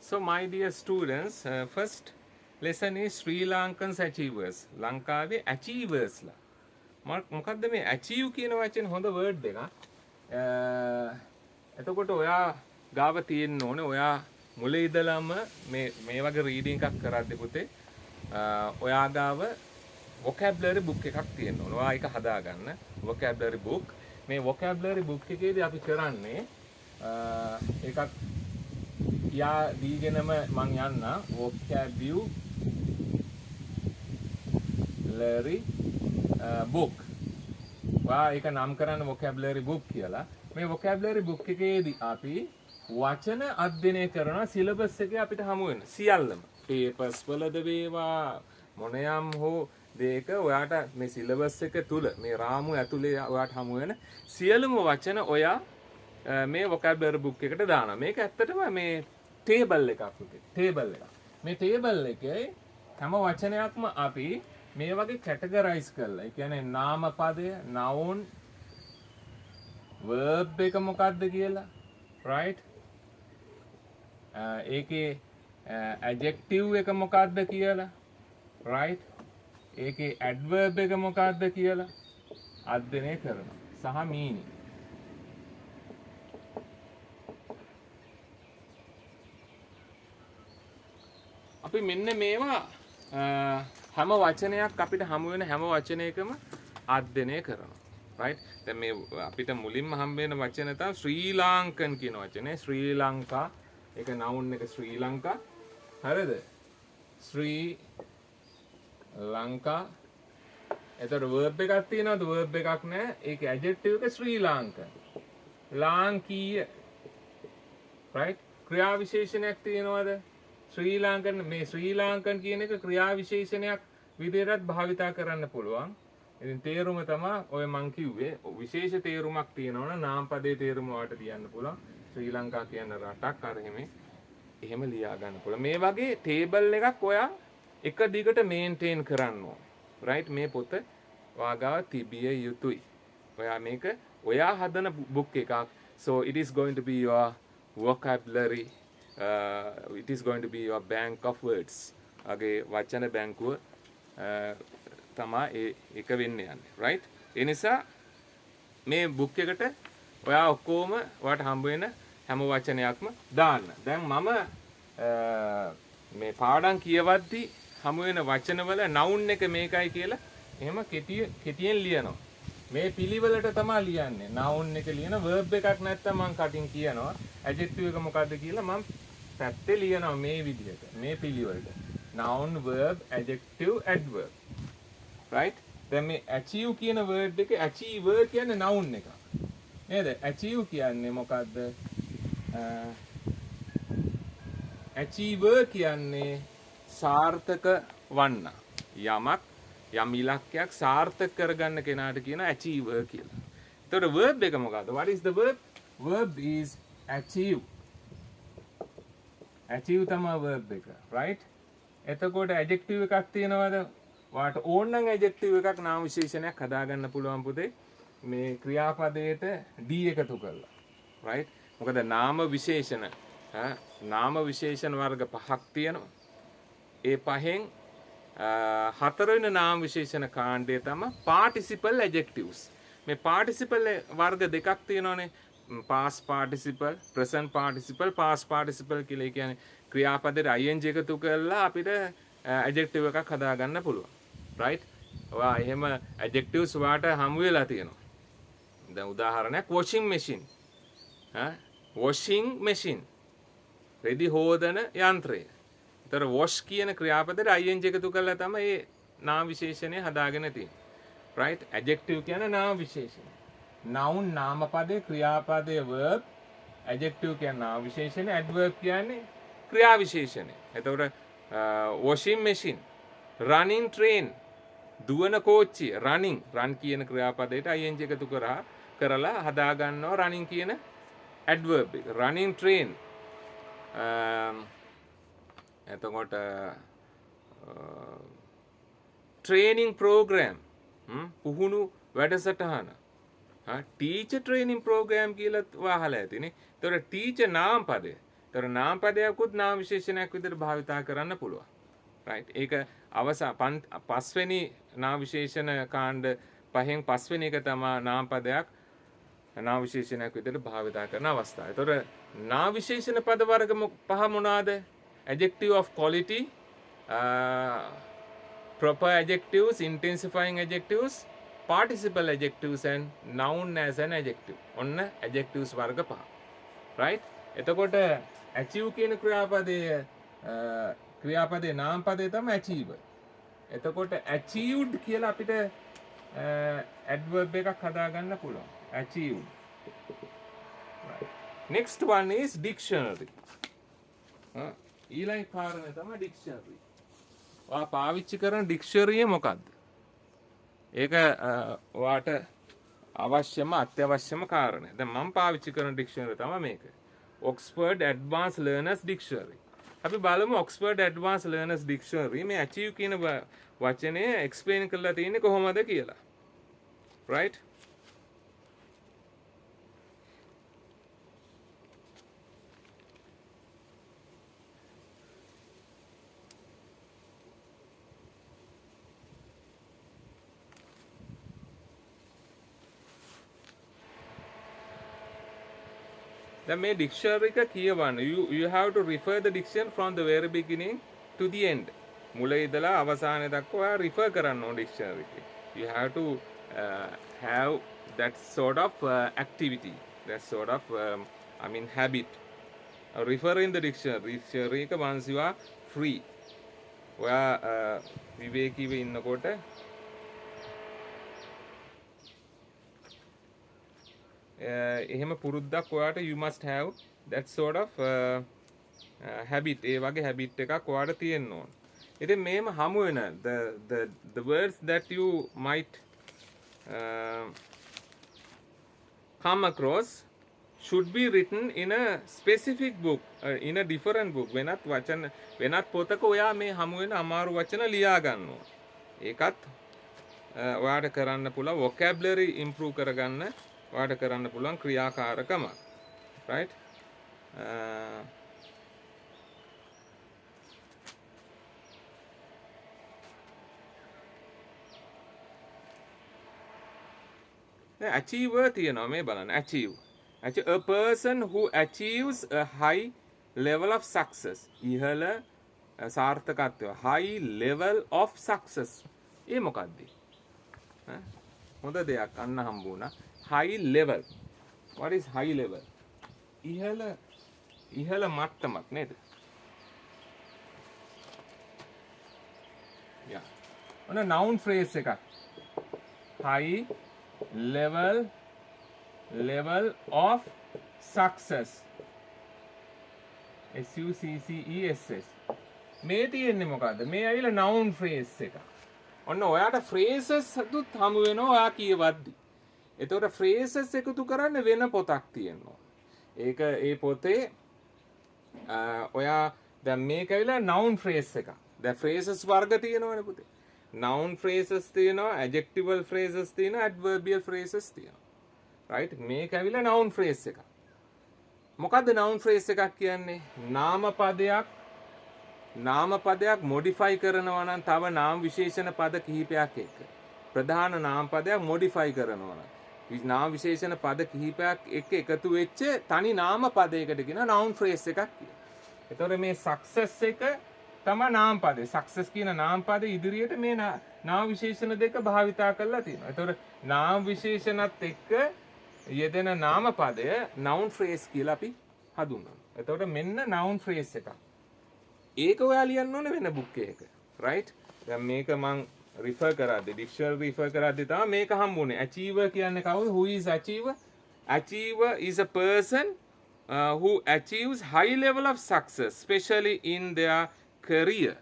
So, my dear students, first lesson is Sri Lankans achievers. ලංකාවේ achievers ලා. මොකක්ද මේ achieve කියන වචනේ හොඳ word එකක්. එතකොට ඔයා ගාව තියෙන්න ඕනේ. ඔයා මුල ඉඳලම මේ වගේ reading එකක් කරද්දී පුතේ ඔයා ගාව vocabulary book එකක් තියෙන්න ඕනේ. ඔයා ඒක හදාගන්න. vocabulary book. මේ vocabulary book එකේදී අපි කරන්නේ එකක් යා දීගෙනම මං යන්න vocabulary book. වා ඒක නම් කරන්න vocabulary book කියලා. මේ vocabulary book එකේදී අපි වචන අධ්‍යයනය කරන සිලබස් එකේ අපිට හමු වෙන සියල්ලම papers වලද වේවා මොනියම් හෝ දෙයක ඔයාට මේ සිලබස් එක තුල මේ රාමුව ඇතුලේ ඔයාට හමු වෙන සියලුම වචන ඔයා මේ vocabulary book එකට දානවා. මේක ඇත්තටම මේ table එකක් උතේ. table එකක්. මේ table එකේ හැම වචනයක්ම අපි මේ වගේ categorize කරලා. ඒ කියන්නේ නාම පදය, noun, verb එක මොකක්ද කියලා. right? ඒකේ adjective එක මොකක්ද කියලා. right? ඒකේ adverb එක මොකක්ද කියලා අධ්‍යයනය කරනවා. සහ meaning. අපි මෙන්න මේවා හැම වචනයක් අපිට හමු වෙන හැම වචනයකම අධ්‍යයනය කරනවා. right? දැන් මේ අපිට මුලින්ම හම්බ වෙන වචන තමයි ශ්‍රී ලාංකන් කියන වචනේ. ශ්‍රී ලංකා ඒක noun එක ශ්‍රී ලංකා. හරිද? ශ්‍රී ලංකා. එතකොට verb එකක් තියෙනවද? verb එකක් නැහැ. ඒකේ adjective එක ශ්‍රී ලාංකන්. ලාංකීය. right? ක්‍රියා විශේෂණයක් තියෙනවද? ශ්‍රී ලාංකන් මේ ශ්‍රී ලාංකන් කියන එක ක්‍රියා විශේෂණයක් විදිහටත් භාවිතා කරන්න පුළුවන්. ඉතින් තේරුම තමයි ඔය මං කිව්වේ විශේෂ තේරුමක් තියෙනවනේ නාම පදේ තේරුම වලට තියන්න පුළුවන්. ශ්‍රී ලංකා කියන රටක් අර එහෙම ලියා ගන්න පුළුවන්. මේ වගේ ටේබල් එකක් ඔයා එක දිගට මේන්ටේන් කරන්න ඕන. right? මේ පොත වාගාව තිබිය යුතුයි. ඔයා මේක ඔයා හදන book එකක්. So it is going to be your vocabulary. It is going to be your bank of words. අගේ වචන බැංකුව තමයි ඒක වෙන්න යන්නේ. right? ඒ නිසා මේ book එකට ඔයා ඔක්කොම ඔයාට හම්බ වෙන හැම වචනයක්ම දාන්න. දැන් මම මේ පාඩම් කියවද්දි හමු වෙන වචනවල noun එක මේකයි කියලා එහෙම කෙටියෙන් ලියනවා. මේ පිළිවෙලට තමයි ලියන්නේ. noun එක ලියන verb එකක් නැත්තම් මම කටින් කියනවා. adjective එක මොකද්ද කියලා මම පැත්තේ ලියනවා මේ විදිහට. මේ පිළිවෙලට. noun, verb, adjective, adverb. right? දැන් මේ achieve කියන word එක achiever කියන්නේ noun එකක්. නේද? achieve කියන්නේ මොකද්ද? achiever කියන්නේ සාර්ථක වන්න. යමක් යම් ඉලක්කයක් සාර්ථක කරගන්න කෙනාට කියන achiever කියලා. එතකොට verb එක මොකද්ද? What is the verb? Verb is achieve. achieve තමයි verb එක. right? එතකොට adjective එකක් තියෙනවද? වාට ඕන නම් adjective එකක් නාම විශේෂණයක් හදාගන්න පුළුවන් පුතේ. මේ ක්‍රියාපදයට d එකතු කරලා. right? මොකද නාම විශේෂණ වර්ග පහක් තියෙනවා. ඒ පහෙන් හතරවෙනි නාම විශේෂණ කාණ්ඩය තමයි participle adjectives. මේ participle වර්ග දෙකක් තියෙනවානේ. past participle, present participle, past participle කියලා. ඒ කියන්නේ ක්‍රියාපදයට ing එකතු කරලා අපිට adjective එකක් හදාගන්න පුළුවන්. right? ඔයා එහෙම adjectives වාට හමු වෙලා තියෙනවා. දැන් උදාහරණයක් washing machine. washing machine. රෙදි හෝදන යන්ත්‍රය. ඒතර wash කියන ක්‍රියාපදයට ing එකතු කරලා තමයි මේ නාම විශේෂණය හදාගෙන තියෙන්නේ. right? adjective කියන්නේ නාම විශේෂණය. noun නාම පදේ, ක්‍රියාපදයේ verb, adjective කියන්නේ නාම විශේෂණය, adverb කියන්නේ ක්‍රියා විශේෂණය. එතකොට washing machine, running train, දුවන කෝච්චිය, running, run කියන ක්‍රියාපදයට ing එකතු කරලා හදා ගන්නවා running කියන adverb එක. running train. එතකොට training program, පුහුණු වැඩසටහන. teacher training program කියලා වහලා ඇතිනේ. එතකොට teacher නාම පදේ. ඒතර නාම පදයක්කුත් නාම විශේෂණයක් විදිහට භාවිතා කරන්න පුළුවන්. right? ඒක පස්වෙනි නාම විශේෂණ කාණ්ඩ පහෙන් පස්වෙනි එක තමයි නාම පදයක් නාම විශේෂණයක් විදිහට භාවිතා කරන අවස්ථාව. ඒතර නාම විශේෂණ පද වර්ග පහ මොනවාද? adjective of quality, proper adjectives, intensifying adjectives, participle adjectives and noun as an adjective. ඔන්න adjectives වර්ග පහ. right? එතකොට achieve කියන ක්‍රියාපදයේ නාම පදේ තමයි achieve. එතකොට achieved කියලා අපිට adverb එකක් හදාගන්න පුළුවන්. achieved. Right. Next one is dictionary. ඊළඟ කාරණය තමයි dictionary. ඔයා පාවිච්චි කරන dictionary මොකක්ද? ඒක ඔයාට අවශ්‍යම අත්‍යවශ්‍යම කාරණය. දැන් මම පාවිච්චි කරන dictionary තමයි මේක. Oxford Advanced Learners Dictionary. අපි බලමු Oxford Advanced Learners Dictionary මේ achieve කියන වචනය explain කරලා තියෙන්නේ කොහොමද කියලා. right? දැන් මේ dictionary එක කියවන්න you have to refer the dictionary from the very beginning to the end. මුල ඉඳලා අවසානය දක්වා ඔයා refer කරන්න ඕන dictionary එක. You have to have that sort of activity, that sort of habit. Referring the dictionary එක once you are free. ඔයා විවේකීව ඉන්නකොට එහෙම පුරුද්දක් ඔයාට you must have that sort of habit. ඒ වගේ habit එකක් ඔයාට තියෙන්න ඕන. ඉතින් මේම හමු වෙන the words that you might come across should be written in a specific book, in a different book. වෙනත් පොතක ඔයා මේ හමු වෙන අමාරු වචන ලියා ගන්න ඕන. ඒකත් ඔයාට කරන්න පුළුවන් vocabulary improve කරගන්න ඔයාට කරන්න පුළුවන් ක්‍රියාකාරකම. right? achiever තියෙනවා මේ බලන්න achieve. a person who achieves a high level of success. ඉහළ සාර්ථකත්වය high level of success. ඒ මොකක්ද? හොඳ දෙයක් අන්න හම්බ වුණා. high level. What is high level? ඉහළ මට්ටමක් නේද? yeah. ඔන්න noun phrase එකක්. high level of success. SUCCESS. මේ තියෙන්නේ මොකද්ද? මේ ඇවිල්ලා noun phrase එක. ඔන්න ඔයාට phrases දුත් හමු වෙනවා ඔයා කියවද්දි. එතකොට phrases එකතු කරන්න වෙන පොතක් තියෙනවා. ඒක ඒ පොතේ ඔයා දැන් මේක ඇවිල්ලා noun phrase එකක්. දැන් phrases වර්ග තියෙනවනේ පුතේ. noun phrases තියෙනවා, adjectival phrases තියෙනවා, adverbial phrases තියෙනවා. right? මේක ඇවිල්ලා noun phrase එකක්. මොකද්ද noun phrase එකක් කියන්නේ? නාම පදයක් modify කරනවා නම් තව නාම විශේෂණ පද කිහිපයක් එක්ක. ප්‍රධාන නාම පදයක් modify කරනවා නම් නාම විශේෂණ පද කිහිපයක් එක්ක එකතු වෙච්ච තනි නාම පදයකට කියන noun phrase එකක් කියනවා. එතකොට මේ success එක තමයි නාම පදේ. success කියන නාම පදේ ඉදිරියට මේ නාම විශේෂණ දෙක භාවිතා කරලා තියෙනවා. එතකොට නාම විශේෂණත් එක්ක යෙදෙන නාම පදය noun phrase කියලා අපි හඳුන්වනවා. එතකොට මෙන්න noun phrase එකක්. ඒක ඔයා ලියන්න ඕනේ වෙන book එකක. right? දැන් මේක මං refer කරද්දි dictionary refer කරද්දි තමයි මේක හම්බුනේ. achiever කියන්නේ කවුද? who is achiever? Achiever is a person who achieves high level of success, especially in their career.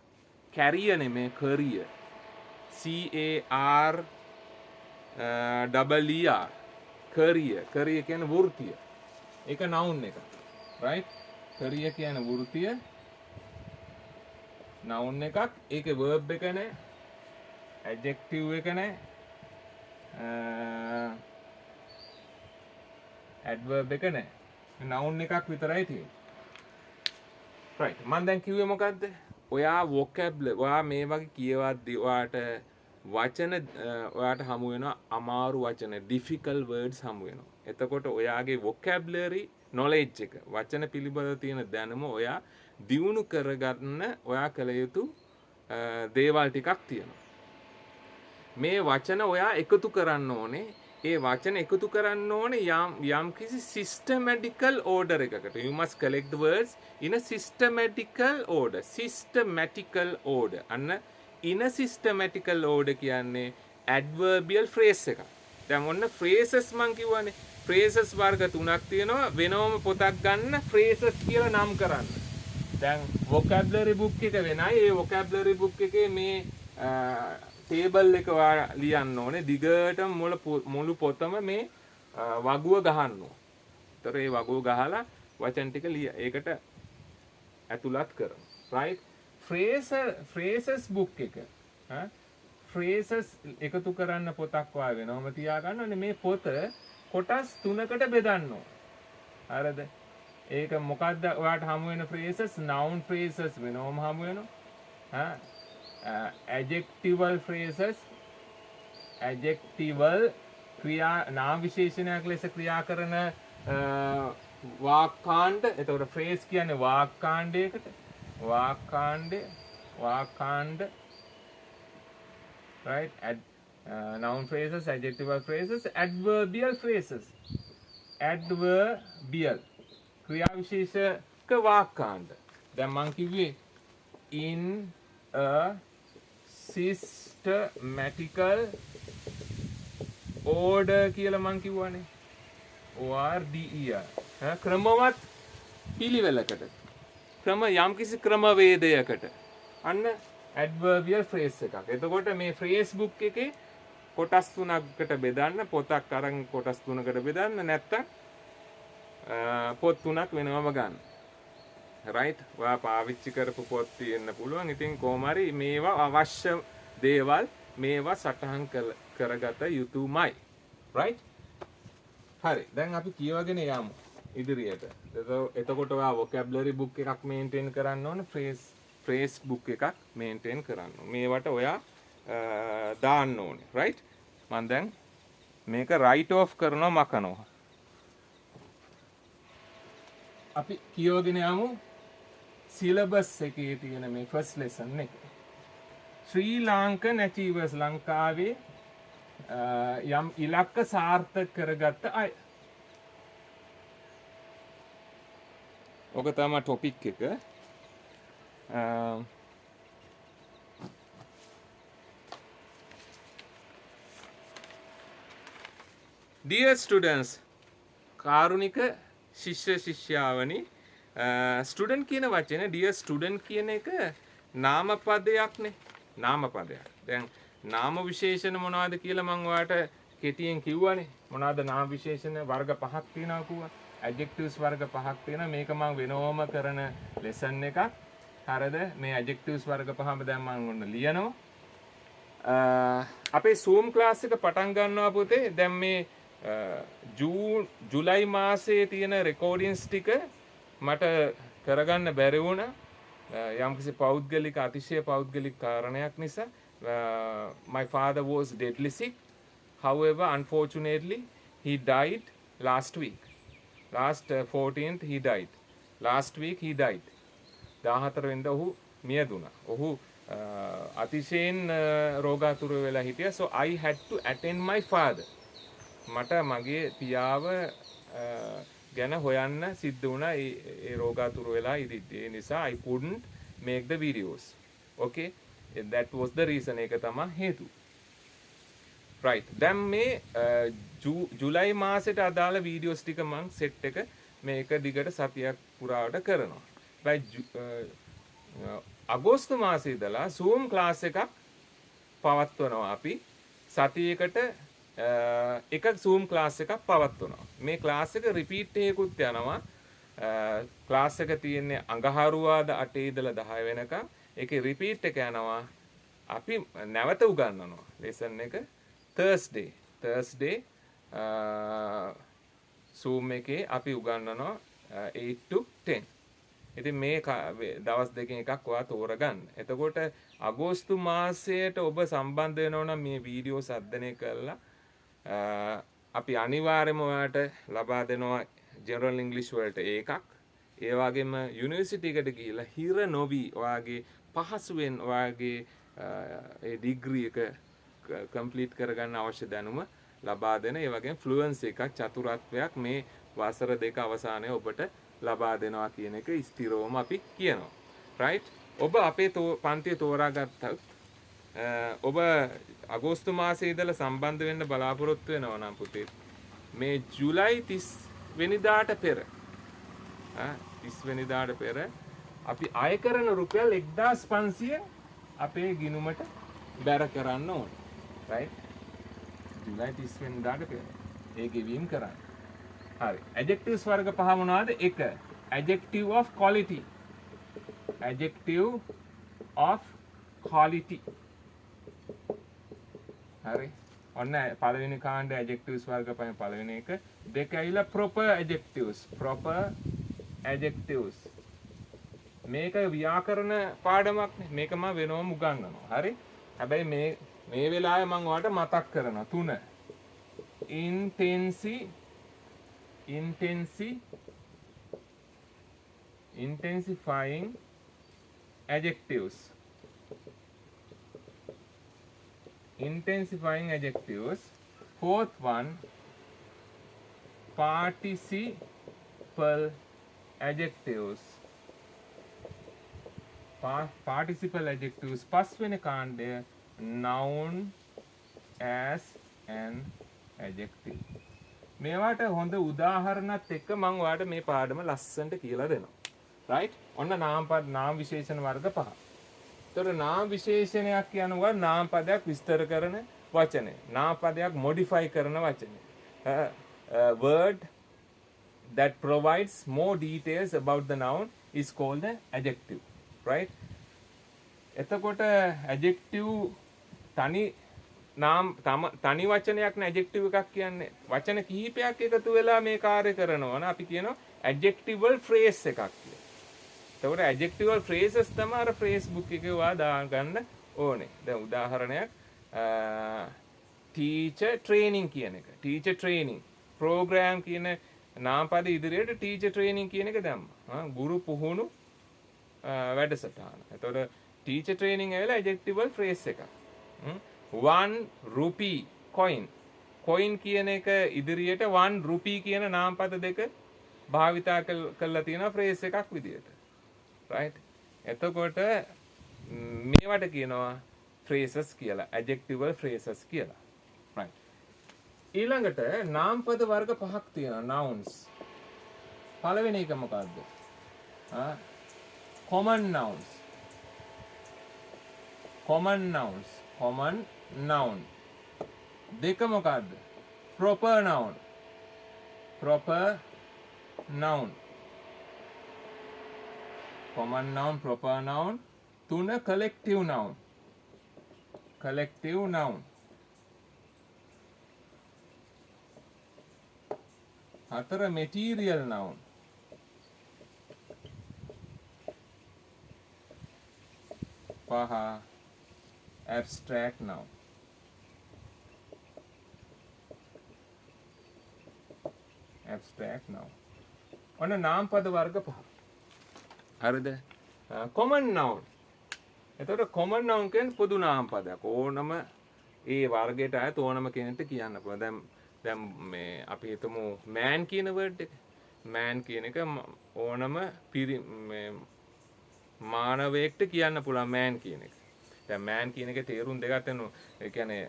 Career නෙමෙයි career. CAREER. career. career කියන්නේ වෘත්තිය. ඒක noun එක. right? career කියන්නේ වෘත්තිය. noun එකක්. ඒකේ verb එක නැහැ. adjective එක නැහැ. adverb එක නැහැ. noun එකක් විතරයි තියෙන්නේ. right මම දැන් කිව්වේ මොකද්ද ඔයා vocabulary ඔයා මේ වගේ කියවද්දි ඔයාට වචන ඔයාට හමු වෙනවා අමාරු වචන difficult words හමු වෙනවා එතකොට ඔයාගේ vocabulary knowledge එක වචන පිළිබඳව තියෙන දැනුම ඔයා දියුණු කරගන්න ඔයා කළ යුතු දේවල් ටිකක් තියෙනවා මේ වචන ඔයා එකතු කරන්න ඕනේ ඒ වචන එකතු කරන්න ඕනේ යම් කිසි systematical order එකකට you must collect the words in a systematical order අන්න in a systematical order කියන්නේ adverbial phrase එකක් දැන් ඔන්න phrases මං කිව්වනේ phrases වර්ග තුනක් තියෙනවා වෙනවම පොතක් ගන්න phrases කියලා නම් කරන්න දැන් vocabulary book එක වෙනයි ඒ vocabulary book එකේ මේ ටේබල් එක ලියන්න ඕනේ දිගටම මුළු පොතම මේ වගුව ගහන්න ඕනේ. ඒතර ඒ වගුව ගහලා වචන ටික ඒකට ඇතුළත් කරනවා. right? phrases book එක. phrases එකතු කරන්න පොතක් වෙනවම තියාගන්න ඕනේ මේ පොත කොටස් තුනකට බෙදන්න ඕනේ. හරිද? ඒක මොකද්ද ඔයාලට හමු වෙන phrases noun phrases වෙනවම හමු වෙනවා. adjectival phrases adjectival ක්‍රියා නාම විශේෂණයක් ලෙස ක්‍රියා කරන වාක්කාණ්ඩ එතකොට phrase කියන්නේ වාක්කාණ්ඩයකට වාක්කාණ්ඩ right noun phrases adjectival phrases adverbial phrases adverbial ක්‍රියා විශේෂක වාක්කාණ්ඩ දැන් මම කිව්වේ in a systematical order කියලා මං කිව්වනේ ORDER ක්‍රමවත් පිළිවෙලකට යම්කිසි ක්‍රමවේදයකට අන්න adverbial phrase එකක්. එතකොට මේ phrase book එකේ කොටස් තුනකට බෙදන්න පොතක් අරන් කොටස් තුනකට බෙදන්න නැත්තම් පොත් තුනක් වෙනවම ගන්න. right ඔයා පාවිච්චි කරපු පොත් තියෙන්න පුළුවන්. ඉතින් කොහොම හරි මේවා අවශ්‍ය දේවල් මේවා සටහන් කරගත යුතුමයි. right හරි දැන් අපි කියවගෙන යමු ඉදිරියට. එතකොට ඔයා vocabulary book එකක් maintain කරන්න ඕන phrase book එකක් maintain කරන්න ඕන. මේවට ඔයා දාන්න ඕනේ. right මම දැන් මේක write off කරනවා මකනවා. අපි කියවගෙන යමු syllabus එකේ තියෙන මේ first lesson එක. ශ්‍රී ලාංකන් achievers ලංකාවේ යම් ඉලක්ක සාර්ථක කරගත්ත අය. ඔක තමයි topic එක. Dear students කාරුණික ශිෂ්‍ය ශිෂ්‍යාවනි ස්ටුඩන්ට් කියන වචනේ dear student කියන එක නාමපදයක්නේ නාමපදයක්. දැන් නාම විශේෂණ මොනවද කියලා මම ඔයාලට කෙටියෙන් කිව්වනේ. මොනවද නාම විශේෂණ වර්ග පහක් තියෙනවා කිව්වා. adjectives වර්ග පහක් තියෙනවා. මේක මම වෙනවම කරන lesson එකක්. හරිද? මේ adjectives වර්ග පහම දැන් මම ඔන්න ලියනවා. අපේ Zoom class එක පටන් ගන්නවා පුතේ. දැන් මේ ජුලයි මාසයේ තියෙන recordings ටික මට කරගන්න බැරි වුණා. යම්කිසි පෞද්ගලික අතිශය පෞද්ගලික කාරණයක් නිසා my father was deadly sick. However, unfortunately, he died last week. Last 14th he died. Last week he died. 14 වෙනිදා ඔහු මියදුණා. ඔහු අතිශයින් රෝගාතුර වෙලා හිටියා. So I had to attend my father. මට මගේ පියාව ගැන හොයන්න සිද්ධ වුණා ඒ රෝගාතුර වෙලා ඉදිද්දී. ඒ නිසා I couldn't make the videos. Okay? That was the reason. ඒක තමයි හේතුව. right දැන් මේ ජුලයි මාසෙට අදාළ වීඩියෝස් ටික මම සෙට් එක මේක දිගට සතියක් පුරාවට කරනවා. අගෝස්තු මාසයේ ඉඳලා Zoom class එකක් පවත්වනවා අපි සතියකට එකක් Zoom class එකක් පවත්වනවා. මේ class එක repeat එකකුත් යනවා. class එක තියෙන්නේ අඟහරුවාද 8 ඉඳලා 10 වෙනකම්. ඒකේ repeat එක යනවා. අපි නැවත උගන්වනවා. lesson එක Thursday Zoom එකේ අපි උගන්වනවා 8 to 10. ඉතින් මේ දවස් දෙකෙන් එකක් ඔයා තෝරගන්න. එතකොට අගෝස්තු මාසයට ඔබ සම්බන්ධ වෙනවා නම් මේ වීඩියෝ සද්දනය කරලා අපි අනිවාර්යයෙන්ම ඔයාලට ලබා දෙනවා ජෙනරල් ඉංග්‍රීසි වලට එකක්. ඒ වගේම යුනිවර්සිටි එකට ගිහිල්ලා හිර නොවි ඔයාගේ පහසුවෙන් ඔයාගේ ඒ ඩිග්‍රී එක කම්ප්ලීට් කරගන්න අවශ්‍ය දැනුම ලබා දෙන ඒ වගේම ෆ්ලුවන්සි එකක් චතුරාර්යයක් මේ වසර දෙක අවසානයේ ඔබට ලබා දෙනවා කියන එක ස්ථිරවම අපි කියනවා. රයිට්? ඔබ අපේ පන්තිය තෝරාගත්තත් ඔබ අගෝස්තු මාසයේ ඉඳලා සම්බන්ධ වෙන්න බලාපොරොත්තු වෙනවා නම් පුතේ මේ ජූලයි 30 වෙනිදාට පෙර 30 වෙනිදාට පෙර අපි අය කරන රුපියල් 1500 අපේ ගිණුමට බැර කරන්න ඕන. රයිට්? ජූලයි 30 වෙනිදාට පෙර ඒ ගෙවීම් කරන්න. හරි. adjectives වර්ග පහ මොනවාද? 1. adjective of quality. adjective of quality. හරි. ඔන්න පළවෙනි කාණ්ඩේ adjectives වර්ග පහෙන් පළවෙනි එක. දෙක ඇවිල්ලා proper adjectives. proper adjectives. මේක ව්‍යාකරණ පාඩමක් නේ. මේක මම වෙනවම උගන්වනවා. හරි. හැබැයි මේ වෙලාවේ මම ඔයාලට මතක් කරනවා 3. intensifying adjectives. Intensifying adjectives. Fourth one, participle adjectives. Participle adjectives. පස්වෙනි කාණ්ඩය noun as an adjective. මේවට හොඳ උදාහරණත් එක්ක මම ඔයාලට මේ පාඩම ලස්සනට කියලා දෙනවා. රයිට්? ඔන්න නාම විශේෂණ වර්ග පහ. ඒතර නාම විශේෂණයක් කියනවා නාම පදයක් විස්තර කරන වචනය. නාම පදයක් modify කරන වචනය. Word that provides more details about the noun is called an adjective. Right? එතකොට adjective තනි වචනයක් නේ adjective එකක් කියන්නේ. වචන කිහිපයක් එකතු වෙලා මේ කාර්ය කරනවා නේ අපි කියනවා adjectival phrase එකක් කියලා. එතකොට adjectival phrases තමයි අර phrase book එකේ ඔයා දාගන්න ඕනේ. දැන් උදාහරණයක් teacher training කියන එක. teacher training program කියන නාමපද ඉදිරියට teacher training කියන එක දැම්මා. ගුරු පුහුණු වැඩසටහන. එතකොට teacher training ඇවිල්ලා adjectival phrase එකක්. 1 rupee coin කියන එක ඉදිරියට 1 rupee කියන නාමපද දෙක භාවිතා කරලා තියෙන phrase එකක් විදියට. right? එතකොට මේවට කියනවා phrases කියලා. adjectival phrases කියලා. right? ඊළඟට නාමපද වර්ග පහක් තියෙනවා nouns. පළවෙනි එක මොකක්ද? common nouns. common noun. දෙක මොකක්ද? proper noun. common noun, proper noun. 3 collective noun. 4 material noun. 5 abstract noun. ඔන්න නාමපද වර්ග පහ. හරිද? common noun. එතකොට common noun කියන්නේ පොදු නාමපදයක්. ඕනම ඒ වර්ගයට අයත් ඕනම කෙනෙක්ට කියන්න පුළුවන්. දැන් මේ අපි හිතමු man කියන word එක. man කියන එක ඕනම මේ මානවයෙක්ට කියන්න පුළුවන් man කියන එක. දැන් man කියන එකේ තේරුම් දෙකක් තියෙනවා. ඒ කියන්නේ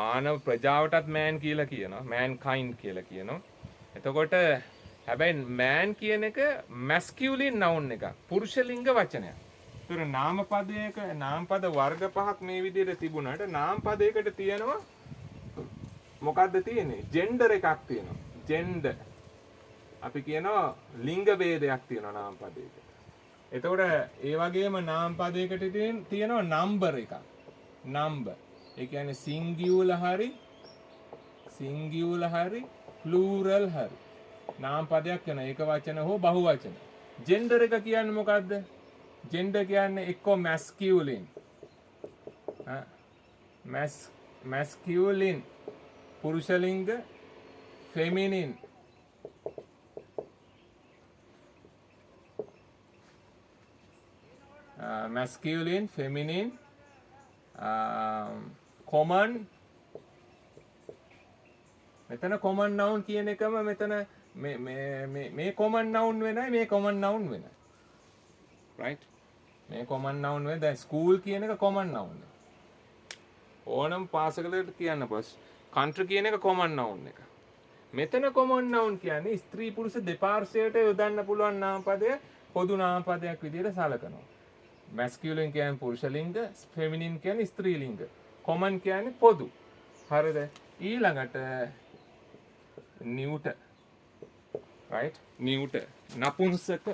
මානව ප්‍රජාවටත් man කියලා කියනවා. mankind කියලා කියනවා. එතකොට හැබැයි man කියන එක masculine noun එකක්. පුරුෂ ලිංග වචනයක්. ඒතර නාමපද වර්ග පහක් මේ විදිහට තිබුණාට නාමපදයකට තියෙනවා මොකද්ද තියෙන්නේ? gender එකක් තියෙනවා. gender. අපි කියනවා ලිංග ભેදයක් තියෙනවා නාමපදයකට. එතකොට ඒ වගේම නාමපදයකට තියෙනවා number එකක්. number. ඒ කියන්නේ singular හරි plural හරි නාමපදයක් වෙන ඒක වචන හෝ බහුවචන. ජෙන්ඩර් එක කියන්නේ මොකද්ද? ජෙන්ඩර් කියන්නේ එක්කෝ මැස්කියුලින්. මැස්කියුලින් පුරුෂ ලිංග, ෆෙමිනින් masculine, feminine, common. මෙතන common noun කියන එකම මෙතන මේ common noun වෙනයි මේ common noun වෙනයි. right? මේ common noun වෙන දැන් school කියන එක common noun. ඕනම පාසලකට කියන්න බස් country කියන එක common noun එක. මෙතන common noun කියන්නේ ස්ත්‍රී පුරුෂ දෙපාර්ශ්වයට යොදන්න පුළුවන් නාම පදය පොදු නාම පදයක් විදිහට සලකනවා. masculine කියන්නේ පුරුෂ ලිංග, feminine කියන්නේ ස්ත්‍රී ලිංග, common කියන්නේ පොදු. හරිද? ඊළඟට neuter. right? neuter නපුංසක.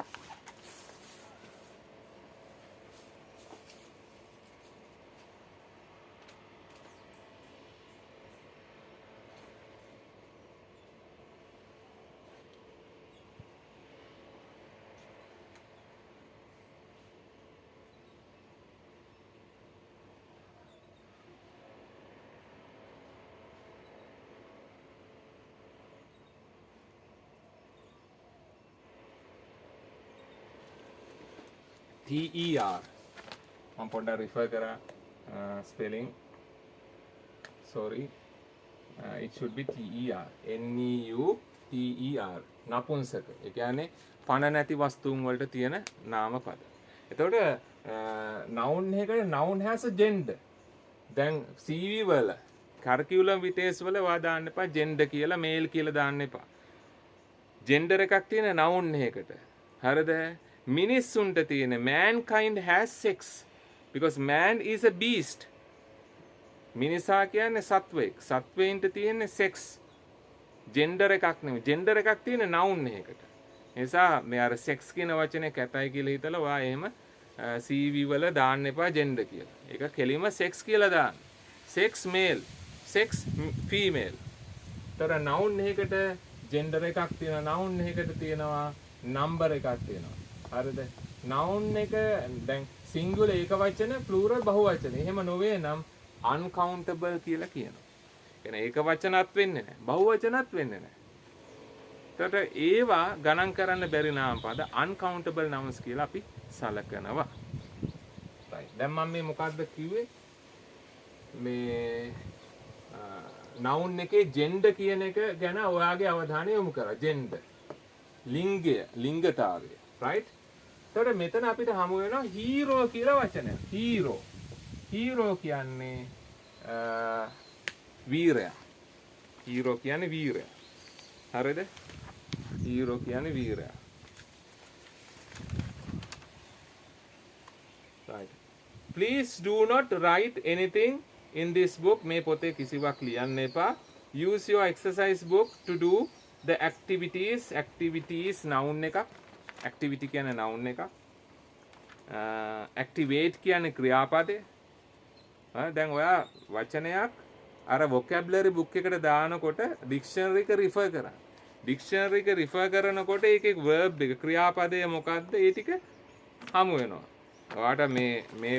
TER මම පොඩ්ඩක් රිෆර් කරා spelling sorry it should be TER NEUTER නපුංසක. ඒ කියන්නේ පණ නැති වස්තුන් වලට තියෙන නාම පද. එතකොට noun එකකට noun has a gender. දැන් CV වල කරිකියුලම් විටේස් වල වා දාන්න එපා gender කියලා male කියලා දාන්න එපා. gender එකක් තියෙන noun එකකට. හරිද? මිනිස්සුන්ට තියෙන mankind has sex because man is a beast. මිනිසා කියන්නේ සත්වයෙක්. සත්වයින්ට තියෙන sex. gender එකක් නෙමෙයි. gender එකක් තියෙන noun එකකට. ඒ නිසා මේ අර sex කියන වචනේ කැතයි කියලා හිතලා ඔයා එහෙම CV වල දාන්න එපා gender කියලා. ඒක කෙලින්ම sex කියලා දාන්න. sex male, sex female. තර noun එකකට gender එකක් තියෙනවා. noun එකකට තියෙනවා number එකක් තියෙනවා. හරිද? noun එක දැන් singular ඒක වචන plural බහු වචන. එහෙම නොවේ නම් uncountable කියලා කියනවා. කියන්නේ ඒක වචනත් වෙන්නේ නැහැ. බහු වචනත් වෙන්නේ නැහැ. එතකොට ඒවා ගණන් කරන්න බැරි නාම පද uncountable nouns කියලා අපි සලකනවා. right. දැන් මම මේ මොකද්ද කිව්වේ? මේ noun එකේ gender කියන එක ගැන ඔයාගේ අවධානය යොමු කරා. gender. ලිංගය, ලිංගතාවය. right? එතකොට මෙතන අපිට හමු වෙනවා hero කියලා වචනයක්. hero. hero කියන්නේ වීරයා. hero කියන්නේ වීරයා. හරිද? hero කියන්නේ වීරයා. right. Please do not write anything in this book. මේ පොතේ කිසිවක් ලියන්න එපා. Use your exercise book to do the activities. activities noun එකක්. activity කියන්නේ noun එකක්. activate කියන්නේ ක්‍රියාපදේ. දැන් ඔයා වචනයක් අර vocabulary book එකට දානකොට dictionary එක refer කරා. dictionary එක refer කරනකොට ඒකේ verb එක ක්‍රියාපදය මොකක්ද ඒ ටික හමු වෙනවා. ඔයාට මේ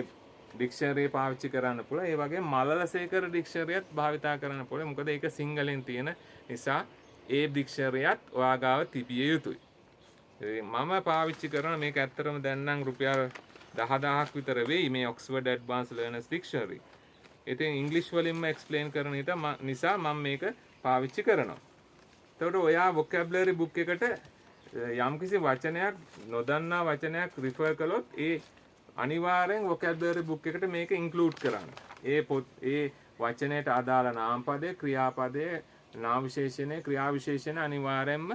dictionary පාවිච්චි කරන්න පුළුවන්. ඒ වගේ මලලසේකර dictionary එකත් භාවිතා කරන්න පුළුවන්. මොකද ඒක සිංහලෙන් තියෙන නිසා ඒ dictionary එකත් ඔයා ගාව තිබිය යුතුයි. මම පාවිච්චි කරන මේක ඇත්තටම දැන් නම් රුපියල් 10000ක් විතර වෙයි මේ Oxford Advanced Learners Dictionary. ඉතින් ඉංග්‍රීසි වලින්ම එක්ස්ප්ලেইন කරන නිසා මම මේක පාවිච්චි කරනවා. එතකොට ඔයා vocabulary book එකට යම්කිසි වචනයක් නොදන්නා වචනයක් refer කළොත් ඒ අනිවාර්යෙන් vocabulary book එකට මේක include කරන්න. ඒ වචනයට අදාළ නාම පදේ, ක්‍රියාපදේ, නාම විශේෂණේ, ක්‍රියා විශේෂණ අනිවාර්යෙන්ම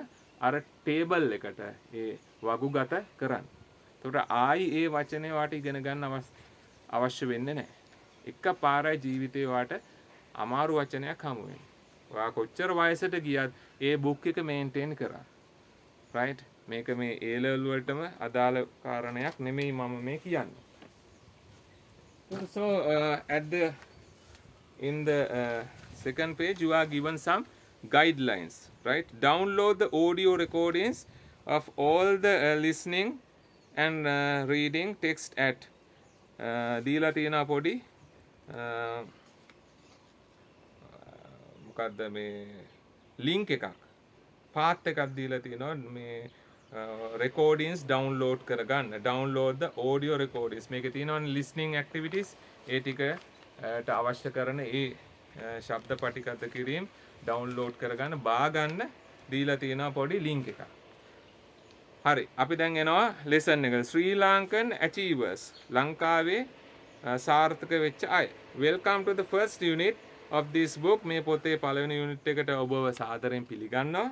අර ටේබල් එකට ඒ වගුගත කරන්න. එතකොට ආයි ඒ වචනේ වාට ඉගෙන ගන්න අවශ්‍ය වෙන්නේ නැහැ. එක පාරයි ජීවිතේ වාට අමාරු වචනයක් හමු වෙන්නේ. ඔයා කොච්චර වයසට ගියත් ඒ බුක් එක මේන්ටේන් කරා. right? මේක මේ A level වලටම අදාළ කාරණයක් නෙමෙයි මම මේ කියන්නේ. So in the second page you are given some guidelines. Right? Download the audio recordings of all the listening and reading text at දීලා තියෙනවා පොඩි මොකද්ද මේ link එකක් path එකක් දීලා තියෙනවා මේ recordings download කරගන්න download the audio recordings මේකේ තියෙනවනේ listening activities ඒ ටිකට අවශ්‍ය කරන ඒ ශබ්ද පටිගත කිරීම download කරගන්න බාගන්න දීලා තියෙනවා පොඩි link එකක් හරි අපි දැන් එනවා lesson එකට Sri Lankan achievers ලංකාවේ සාර්ථක වෙච්ච අය welcome to the first unit of this book මේ පොතේ පළවෙනි unit එකට ඔබව සාදරයෙන් පිළිගන්නවා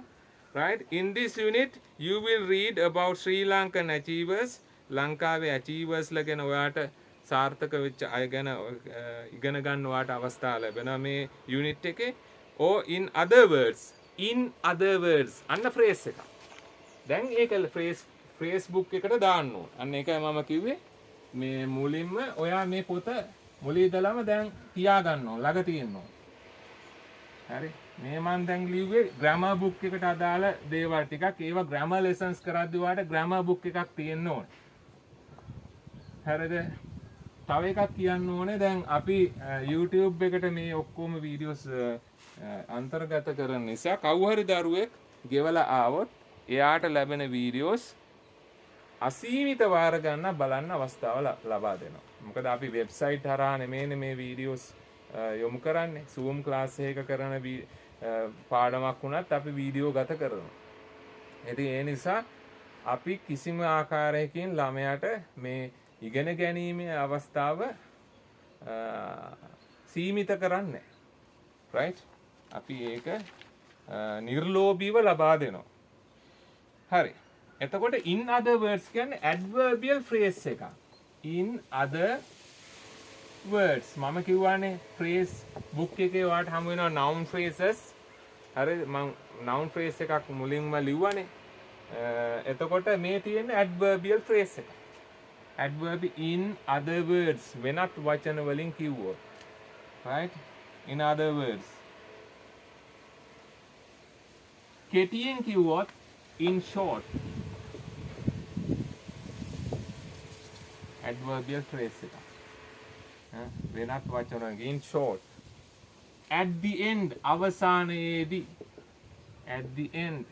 right in this unit you will read about Sri Lankan achievers ලංකාවේ achievers ලා ගැන ඔයාට සාර්ථක වෙච්ච අය ගැන ඉගෙන ගන්න ඔයාට අවස්ථාව ලැබෙනවා මේ unit එකේ or in other words අන්න phrase එක දැන් ඒක phrase book එකට දාන්න ඕන අන්න ඒකයි මම කිව්වේ මේ මුලින්ම ඔයා මේ පොත මුලින් ඉඳලම දැන් තියා ගන්න ඕන ළඟ තියෙන්න ඕන හරි මේ මම දැන් ලිව්වේ grammar book එකට අදාළ දේවල් ටිකක් ඒවා grammar lessons කරද්දී ඔයාලට grammar book එකක් තියෙන්න ඕන හරිද තව එකක් කියන්න ඕනේ දැන් අපි YouTube එකට මේ ඔක්කොම වීඩියෝස් අන්තර්ගත කරන නිසා කවුරු හරි දරුවෙක් ගෙවලා ආවොත් එයාට ලැබෙන වීඩියෝස් අසීමිත වාර ගන්න බලන්න අවස්ථාව ලබා දෙනවා මොකද අපි වෙබ්සයිට් හරහා නෙමෙයි මේ වීඩියෝස් යොමු කරන්නේ Zoom class එකක කරන පාඩමක් වුණත් අපි වීඩියෝ ගත කරනවා. ඉතින් ඒ නිසා අපි කිසිම ආකාරයකින් ළමයාට මේ ඉගෙන ගැනීමේ අවස්ථාව සීමිත කරන්නේ right? අපි ඒක නිර්ලෝභීව ලබා දෙනවා. හරි. එතකොට in other words කියන්නේ adverbial phrase එකක්. in other words මම කිව්වානේ phrase book එකේ ඔයාලට හමු වෙනවා noun phrases හරි මම noun phrase එකක් මුලින්ම ලිව්වනේ එතකොට මේ තියෙන්නේ adverbial phrase එක adverb in other words වෙනත් වචන වලින් කිව්වොත් right in other words කෙටියෙන් කිව්වොත් in short adverbial phrase එක වෙනත් වචන in short at the end අවසානයේදී at the end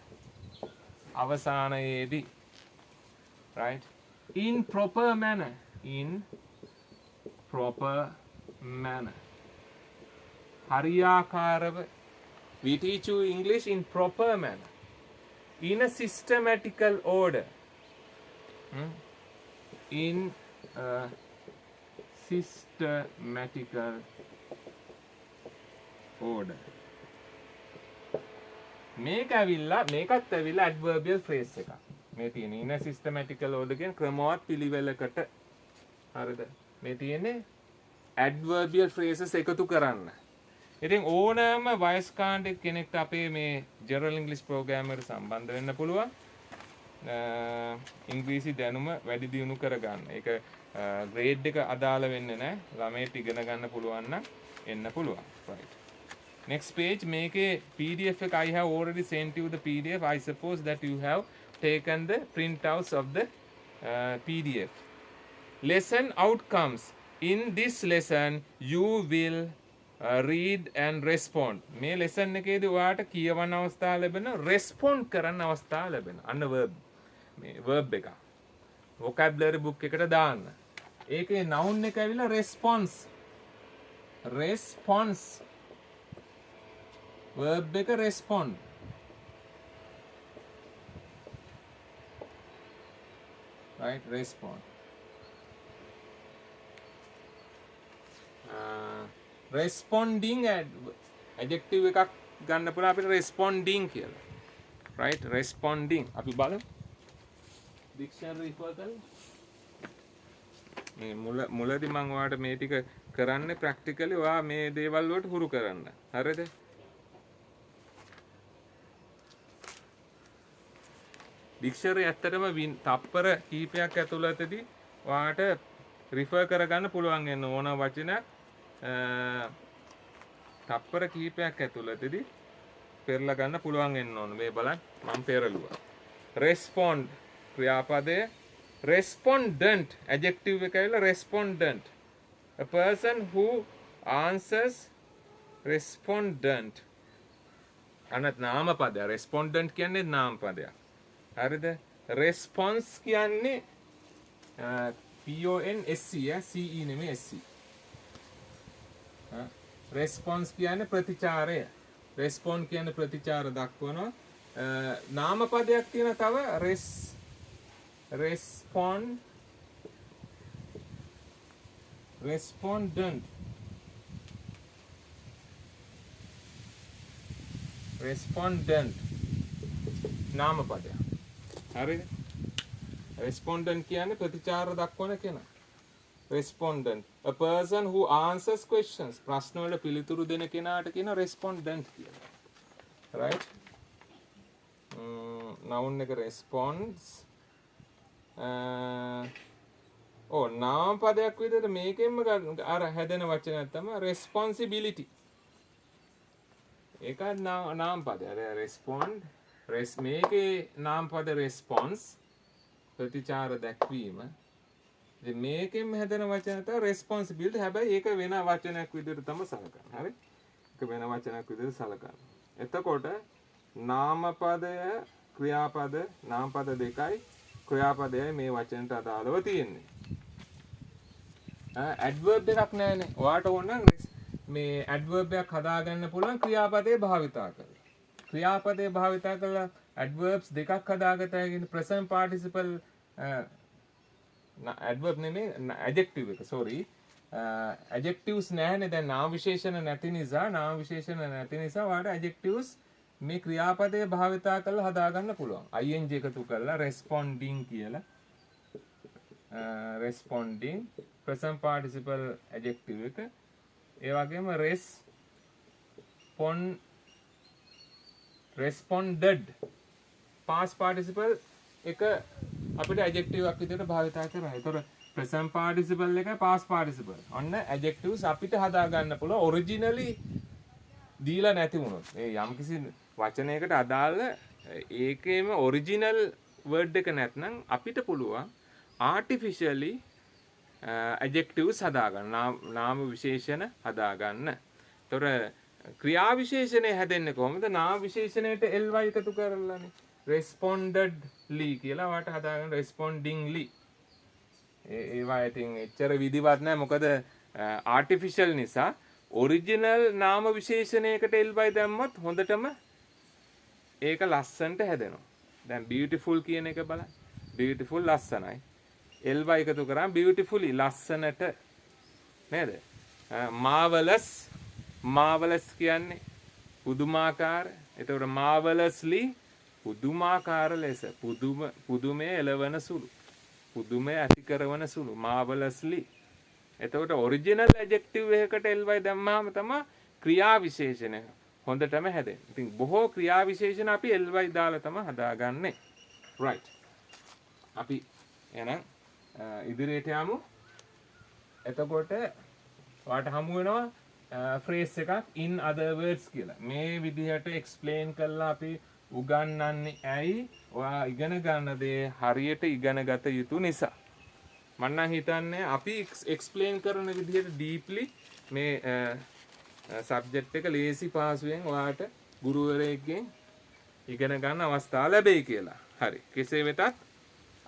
අවසානයේදී right in proper manner හරියාකාරව we teach you English in proper manner in a systematical order in a systematical order මේකත් ඇවිල්ලා adverbial phrase එකක් මේ තියෙන in a systematical order කියන ක්‍රමවත් පිළිවෙලකට හරිද මේ තියෙන්නේ adverbial phrases එකතු කරන්න ඉතින් ඕනෑම වයස් කාණ්ඩයක කෙනෙක්ට අපේ මේ general English program එකට සම්බන්ධ වෙන්න පුළුවන් ඉංග්‍රීසි දැනුම වැඩි දියුණු කරගන්න ඒක grade එක අදාළ වෙන්නේ නැහැ ළමයට ඉගෙන ගන්න පුළුවන් නම් එන්න පුළුවන් right next page මේකේ PDF එක I have already sent you the PDF I suppose that you have taken the printouts of the PDF lesson outcomes in this lesson you will read and respond මේ lesson එකේදී ඔයාට කියවන්න අවස්ථාව ලැබෙනවා respond කරන්න අවස්ථාව ලැබෙනවා අන්න verb මේ verb එක vocabulary book එකට දාන්න ඒකේ noun එක ඇවිල්ලා response verb එක respond right respond responding adjective එකක් ගන්න පුළුවන් අපිට responding කියලා right responding අපි බලමු dictionary refer කරලා මේ මුලදී මම ඔයාලට මේ ටික කරන්නේ ප්‍රැක්ටිකලි ඔයා මේ දේවල් වලට හුරු කරන්න හරිද dictionary ඇත්තටම තප්පර කීපයක් ඇතුළතදී ඔයාලට refer කරගන්න පුළුවන් වෙන ඕන වචනයක් තප්පර කීපයක් ඇතුළතදී පෙරලා ගන්න පුළුවන් වෙන්න ඕන මේ බලන්න මම පෙරළුවා respond ක්‍රියාපදය respondent adjective එක ඇවිල්ලා respondent a person who answers respondent අනත් නාමපදයක් respondent කියන්නේ නාමපදයක් හරිද response කියන්නේ PONSE CE නෙමෙයි SC response කියන්නේ ප්‍රතිචාරය respond කියන්නේ ප්‍රතිචාර දක්වනවා නාමපදයක් තියෙන තව respondent නාමපදයක් හරිද respondent කියන්නේ ප්‍රතිචාර දක්වන කෙනා respondent a person who answers questions ප්‍රශ්න වලට පිළිතුරු දෙන කෙනාට කියන respondent කියලා right noun එක response නාමපදයක් විදිහට මේකෙන්ම අර හැදෙන වචනයක් තමයි responsibility ඒක නාමපදය respond මේකේ නාමපද response ප්‍රතිචාර දැක්වීම මේකෙන් හැදෙන වචන තමයි responsibility හැබැයි ඒක වෙන වචනයක් විදිහට තමයි සලකන්නේ හරි ඒක වෙන වචනයක් විදිහට සලකන්නේ එතකොට නාමපදය ක්‍රියාපද නාමපද දෙකයි ක්‍රියාපදයයි මේ වචනට අදාළව තියෙන්නේ ඇඩ්වර්බ් එකක් නැහැනේ ඔයාට ඕන නම් මේ ඇඩ්වර්බ් එකක් හදාගන්න පුළුවන් ක්‍රියාපදේ භාවිතා කරලා ක්‍රියාපදේ භාවිතා කරලා ඇඩ්වර්බ්ස් දෙකක් හදාගත හැකියි present participle adverb නෙමෙයි adjective එක sorry adjectives නැහැනේ දැන් නාම විශේෂණ නැති නිසා ඔයාලට adjectives මේ ක්‍රියාපදයේ භාවිතා කරලා හදාගන්න පුළුවන් ing එකතු කරලා responding කියලා responding present participle adjective එක ඒ වගේම responded past participle එක අපිට adjective එකක් විදිහට භාවිතා කරනවා. ඒතර present participle එක past participle. ඔන්න adjectives අපිට හදා ගන්න පුළුවන් originally දීලා නැති වුණොත්. මේ යම්කිසි වචනයකට අදාළ ඒකේම original word එක නැත්නම් අපිට පුළුවන් artificially adjectives හදා ගන්න. නාම විශේෂණ හදා ගන්න. ඒතර ක්‍රියා විශේෂණය හැදෙන්නේ කොහොමද? නාම විශේෂණයට ly එකතු කරලානේ. respondedly කියලා වට හදාගන්න respondingly ඒවා ඉතින් එච්චර විදිවත් නැහැ මොකද artificial නිසා original නාම විශේෂණයකට ly දැම්මොත් හොඳටම ඒක ලස්සනට හැදෙනවා දැන් beautiful කියන එක බලන්න beautiful ලස්සනයි ly එකතු කරාම beautifully ලස්සනට නේද marvelous කියන්නේ පුදුමාකාර එතකොට marvelously පුදුමාකාර ලෙස පුදුමේ එළවන සුළු පුදුමේ ඇති කරන සුළු marvelously එතකොට ඔරිජිනල් ඇඩ්ජෙක්ටිව් එකකට ly දැම්මාම තමයි ක්‍රියා විශේෂණ හොඳටම හැදෙන්නේ. ඉතින් බොහෝ ක්‍රියා විශේෂණ අපි ly දාලා තමයි හදාගන්නේ. right. අපි එහෙනම් ඉදිරියට යමු. එතකොට ඔයාලට හමු වෙනවා phrase එකක් in other words කියලා. මේ විදිහට explain කළා අපි උගන්වන්නේ ඇයි ඔයා ඉගෙන ගන්න දේ හරියට ඉගෙන ගත යුතු නිසා මම නම් හිතන්නේ අපි එක්ස්ප්ලেইন කරන විදිහට ඩීප්ලි මේ සබ්ජෙක්ට් එක ලේසි පාසුවෙන් ඔයාට ගුරුවරයෙක්ගෙන් ඉගෙන ගන්න අවස්ථාව ලැබෙයි කියලා. හරි. කෙසේ වෙතත්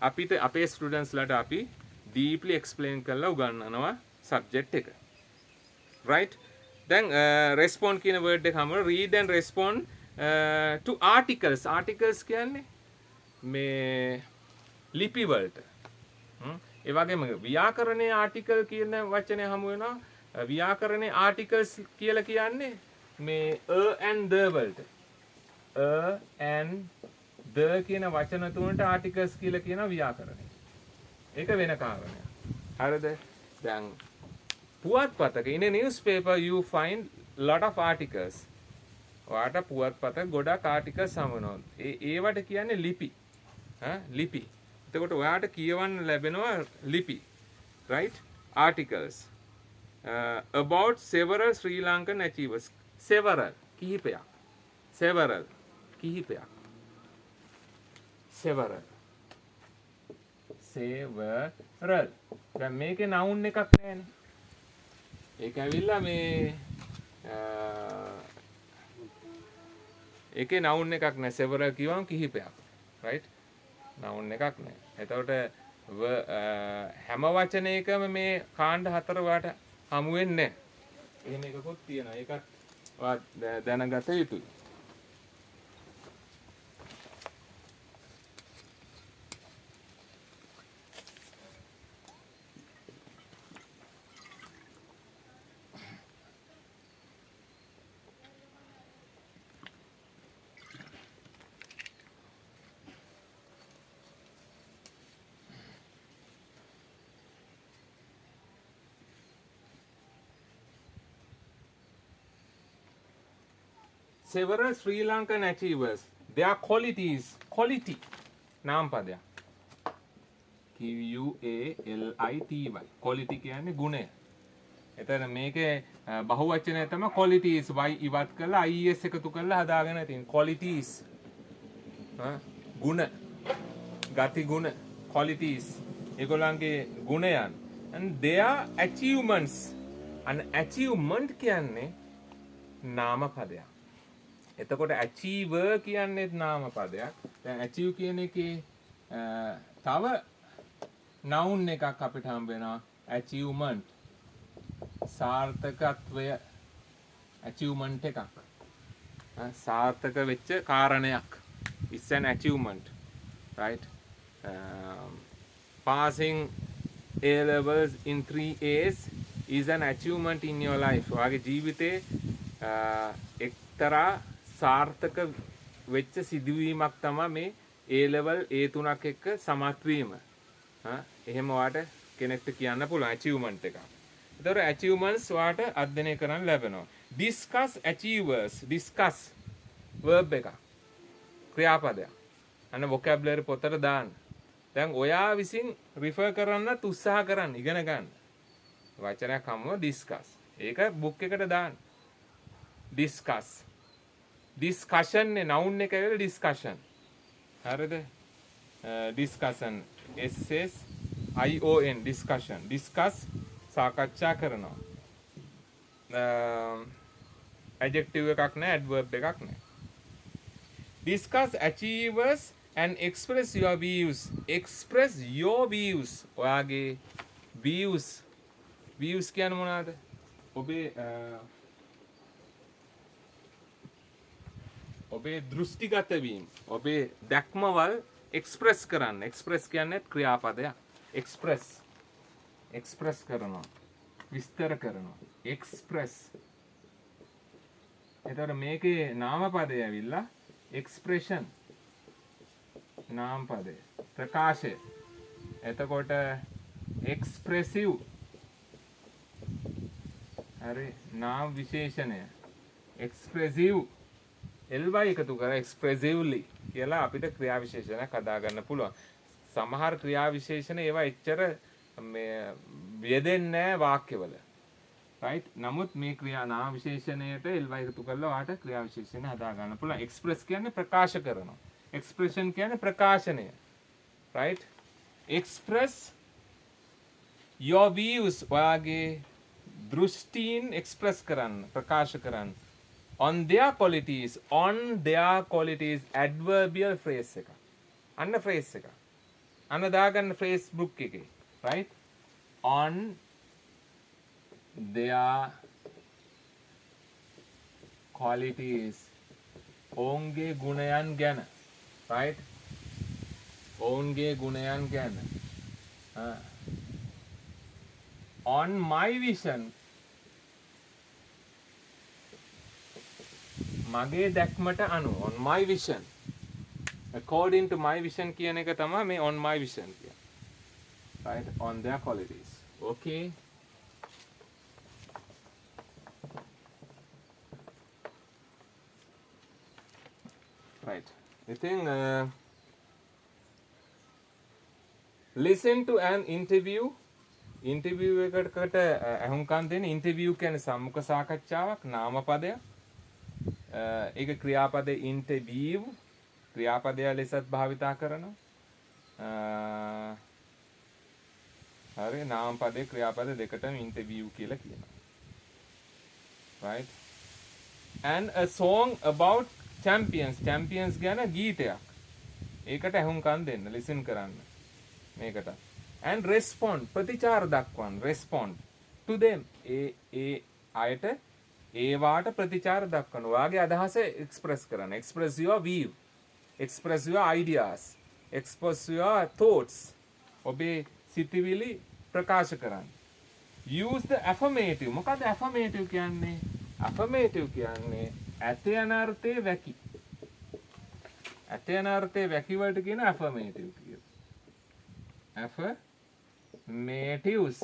අපිට අපේ ස්ටුඩන්ට්ස්ලාට අපි ඩීප්ලි එක්ස්ප්ලেইন කරලා උගන්වනවා සබ්ජෙක්ට් එක. right. දැන් respond කියන වර්ඩ් එක හමුව read and respond to articles කියන්නේ මේ ලිපි වලට ඒ වගේම ව්‍යාකරණයේ ආටිකල් කියන වචනේ හමු වෙනවා ව්‍යාකරණයේ ආටිකල්ස් කියලා කියන්නේ මේ and the වලට and the කියන වචන තුනට ආටිකල්ස් කියලා කියනවා ව්‍යාකරණය ඒක වෙන කාරණයක් හරිද දැන් පුවත්පතක in a newspaper you find lot of articles ඔයාට පුවත්පත ගොඩක් ආටිකල්ස් හමුවෙනවා. ඒවට කියන්නේ ලිපි. ලිපි. එතකොට ඔයාට කියවන්න ලැබෙනවා ලිපි. right? articles. about several Sri Lankan achievers. several කිහිපයක්. several. Several. දැන් මේකේ noun එකක් නැහැනේ. ඒක ඇවිල්ලා මේ ඒකේ noun එකක් නැහැ. several කියවම කිහිපයක්. right? noun එකක් නැහැ. එතකොට හැම වචනයකම මේ කාණ්ඩ හතර වාට හමු වෙන්නේ නැහැ. එහෙම එකකුත් තියෙනවා. ඒකත් දැනගත යුතුයි. Several Sri Lankan achievers, their qualities, quality, नाम पदया QUALITY, quality කියන්නේ ගුණය. එතන මේකේ බහුවචනය තමයි qualities y ඉවත් කරලා IES එකතු කරලා හදාගෙන තියෙන qualities. ගුණ, ගති ගුණ, qualities. ඒගොල්ලන්ගේ ගුණයන්. And their achievements. and achievement කියන්නේ නාම පදයක්. එතකොට achiever කියන්නේත් නාම පදයක්. දැන් achieve කියන එකේ තව noun එකක් අපිට හම්බ වෙනවා achievement. සාර්ථකත්වය achievement එකක්. සාර්ථක වෙච්ච කාරණයක්. It's an achievement. Right? Passing A levels in 3 A's is an achievement in your life. ඔයාගේ ජීවිතේ එක්තරා සාර්ථක වෙච්ච සිදුවීමක් තමයි මේ A level A3ක් එක්ක සමත් වීම. එහෙම ඔයාට කෙනෙක්ට කියන්න පුළුවන් achievement එකක්. ඒතර achievements ඔයාට අධ්‍යයනය කරන්න ලැබෙනවා. Discuss achievers. Discuss verb එක. ක්‍රියාපදයක්. අන්න vocabulary පොතට දාන්න. දැන් ඔයා විසින් refer කරන්නත් උත්සාහ කරන්න ඉගෙන ගන්න. වචනයක් හමුව discuss. ඒක book එකට දාන්න. discuss. discussion නේ noun එක වෙල discussion. හරිද? discussion SSION discussion. discuss සාකච්ඡා කරනවා. adjective එකක් නැහැ, adverb එකක් නැහැ. discuss achievers and express your views. express your views. ඔයාගේ views. views කියන්නේ මොනවාද? ඔබේ දෘෂ්ටිගත වීම. ඔබේ දැක්මවල් express කරන්න. express කියන්නේ ක්‍රියාපදයක්. express. express කරනවා. විස්තර කරනවා. express. එතකොට මේකේ නාමපදය ඇවිල්ලා expression. නාම පදය. ප්‍රකාශය. එතකොට expressive. හරි නාම විශේෂණය. expressive. ly එකතු කරලා expressively කියලා අපිට ක්‍රියා විශේෂණයක් හදා ගන්න පුළුවන්. සමහර ක්‍රියා විශේෂණ ඒවා එච්චර මේ යෙදෙන්නේ නැහැ වාක්‍යවල. right? නමුත් මේ ක්‍රියා නාම විශේෂණයට ly එකතු කරලා ඔයාට ක්‍රියා විශේෂණ හදා ගන්න පුළුවන්. express කියන්නේ ප්‍රකාශ කරනවා. expression කියන්නේ ප්‍රකාශනය. right? express your views. ඔයාගේ දෘෂ්ටීන් express කරන්න, ප්‍රකාශ කරන්න. on their qualities adverbial phrase එක. අන්න phrase එක. අන්න දාගන්න phrase book එකේ. right? on their qualities. ඔවුන්ගේ ගුණයන් ගැන. right? ඔවුන්ගේ ගුණයන් ගැන. on my vision. මගේ දැක්මට අනුව. on my vision. according to my vision කියන එක තමයි මේ on my vision කියන්නේ. right? on their qualities. okay? right. ඉතින් listen to an interview. interview එකකට අහුම්කම් දෙන interview කියන්නේ සම්මුඛ සාකච්ඡාවක් නාමපදයක්. ඒක ක්‍රියාපදේ interview. ක්‍රියාපදය ලෙසත් භාවිතා කරනවා. හරි නාම පදේ ක්‍රියාපද දෙකටම ඉන්ටර්විව් කියලා කියනවා. Right? And a song about champions. Champions ගැන ගීතයක්. ඒකට ඇහුම්කන් දෙන්න, listen කරන්න. මේකට. And respond ප්‍රතිචාර දක්වන්න. Respond to them. ඒ අයට ඒවාට ප්‍රතිචාර දක්වන්න. ඔයාගේ අදහස express කරන්න. Express your view. Express your ideas. Express your thoughts. ඔබේ සිතිවිලි ප්‍රකාශ කරන්න. Use the affirmative. මොකද affirmative කියන්නේ? Affirmative කියන්නේ ඇත යන අර්ථයේ වැකි. ඇත යන අර්ථයේ වැකි වලට කියන affirmative කියලා. Affirmatives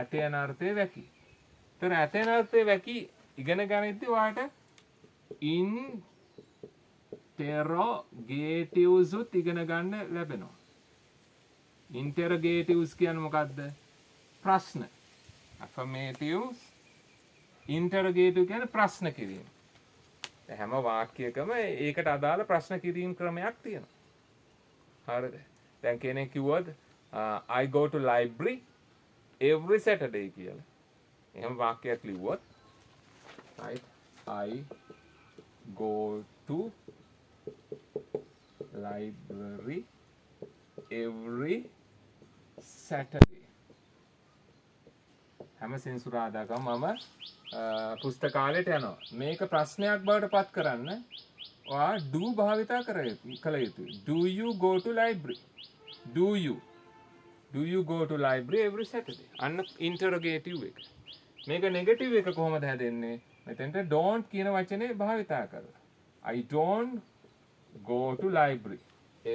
ඇත යන අර්ථයේ වැකි. ඒතර ඇත යන අර්ථයේ වැකි ඉගෙන ගනිද්දී ඔයාලට interrogatives උත් ඉගෙන ගන්න ලැබෙනවා. Interrogatives කියන්නේ මොකද්ද? ප්‍රශ්න. Affirmatives interrogative කියන්නේ ප්‍රශ්න කිරීම. හැම වාක්‍යයකම ඒකට අදාළ ප්‍රශ්න කිරීම ක්‍රමයක් තියෙනවා. හරිද? දැන් කෙනෙක් කිව්වොත් I go to library every Saturday කියලා. එහෙම වාක්‍යයක් ලිව්වොත් right I go to library every Saturday. හැම සෙන්සුරාදාකම මම පුස්තකාලයට යනවා. මේක ප්‍රශ්නයක් බවට පත් කරන්න ඔයා do භාවිතා කළ යුතුයි. Do you go to library? Do you go to library every Saturday? අන්න interrogative එක. මේක negative එක කොහොමද හැදෙන්නේ? මෙතෙන්ට don't කියන වචනේ භාවිතා කරලා. I don't go to library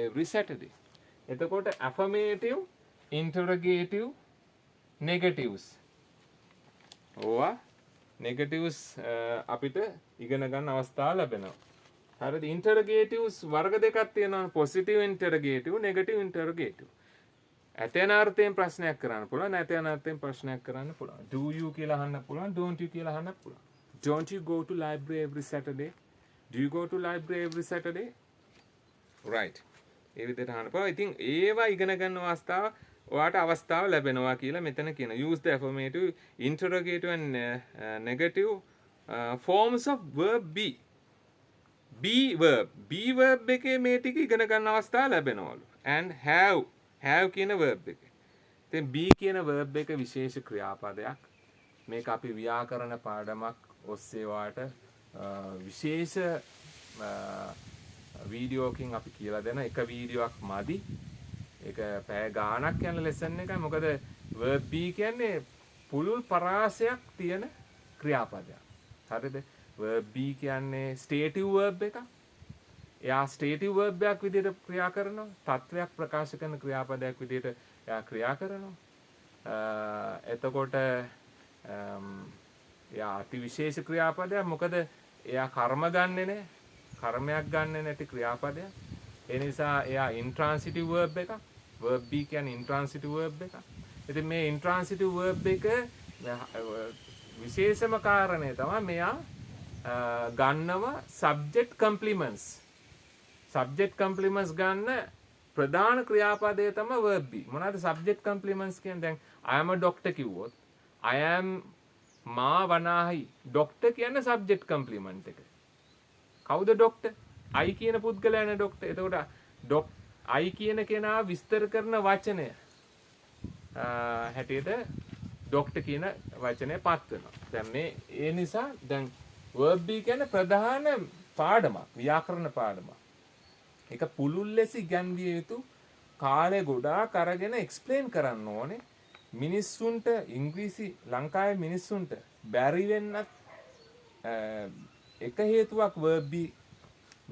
every Saturday. එතකොට affirmative, interrogative, negatives. ඕවා negatives අපිට ඉගෙන ගන්න අවස්ථාව ලැබෙනවා. හරිද? interrogatives වර්ග දෙකක් තියෙනවා. positive interrogative, negative interrogative. ඇතැන අර්ථයෙන් ප්‍රශ්නයක් කරන්න පුළුවන්, නැතැන අර්ථයෙන් ප්‍රශ්නයක් කරන්න පුළුවන්. Do you කියලා අහන්න පුළුවන්, don't you කියලා අහන්න පුළුවන්. Don't you go to library every Saturday? Do you go to library every Saturday? Right. ඒ විදිහට අහන්න පුළුවන්. ඉතින් ඒවා ඉගෙන ගන්න අවස්ථාව ඔයාට අවස්ථාව ලැබෙනවා කියලා මෙතන කියන. Use the affirmative, interrogative and negative forms of verb be. Be verb එකේ මේ ටික ඉගෙන ගන්න අවස්ථාව ලැබෙනවලු. And have කියන verb එක. ඉතින් be කියන verb එක විශේෂ ක්‍රියාපදයක්. මේක අපි ව්‍යාකරණ පාඩමක් ඔස්සේ වාට විශේෂ වීඩියෝකින් අපි කියලා දෙන එක වීඩියෝක් මදි. ඒක පැය ගාණක් යන ලෙසන් එකයි. මොකද verb be කියන්නේ පුළුල් පරාසයක් තියෙන ක්‍රියාපදයක්. හරිද? verb be කියන්නේ stative verb එකක්. එයා stative verb එකක් විදිහට ක්‍රියා කරනවා. තත්වයක් ප්‍රකාශ කරන ක්‍රියාපදයක් විදිහට එයා ක්‍රියා කරනවා. එතකොට එයා අති විශේෂ ක්‍රියාපදයක්. මොකද එයා කර්ම ගන්නෙ නැහැ. කර්මයක් ගන්නෙ නැති ක්‍රියාපදයක්. ඒ නිසා එයා intransitive verb එකක්. verb be කියන්නේ intransitive verb එකක්. ඉතින් මේ intransitive verb එක විශේෂම කාරණේ තමයි මෙයා ගන්නව subject complements. subject complements ගන්න ප්‍රධාන ක්‍රියාපදය තමයි verb be. මොනවාද subject complements කියන්නේ? දැන් I am a doctor කිව්වොත් I am මා වනාහි. doctor කියන්නේ subject complement එක. කවුද doctor? I කියන පුද්ගලයා නේ doctor. එතකොට I කියන කෙනා විස්තර කරන වචනය හැටියට doctor කියන වචනය පත් වෙනවා. දැන් මේ ඒ නිසා දැන් verb be කියන්නේ ප්‍රධාන පාඩමක්, ව්‍යාකරණ පාඩමක්. ඒක පුළුල් ලෙස ඉගන්විය යුතු කාලය ගොඩාක් අරගෙන එක්ස්ප්ලেইন කරන්න ඕනේ. මිනිස්සුන්ට ඉංග්‍රීසි ලංකාවේ මිනිස්සුන්ට බැරි වෙන්නත් එක හේතුවක් verb be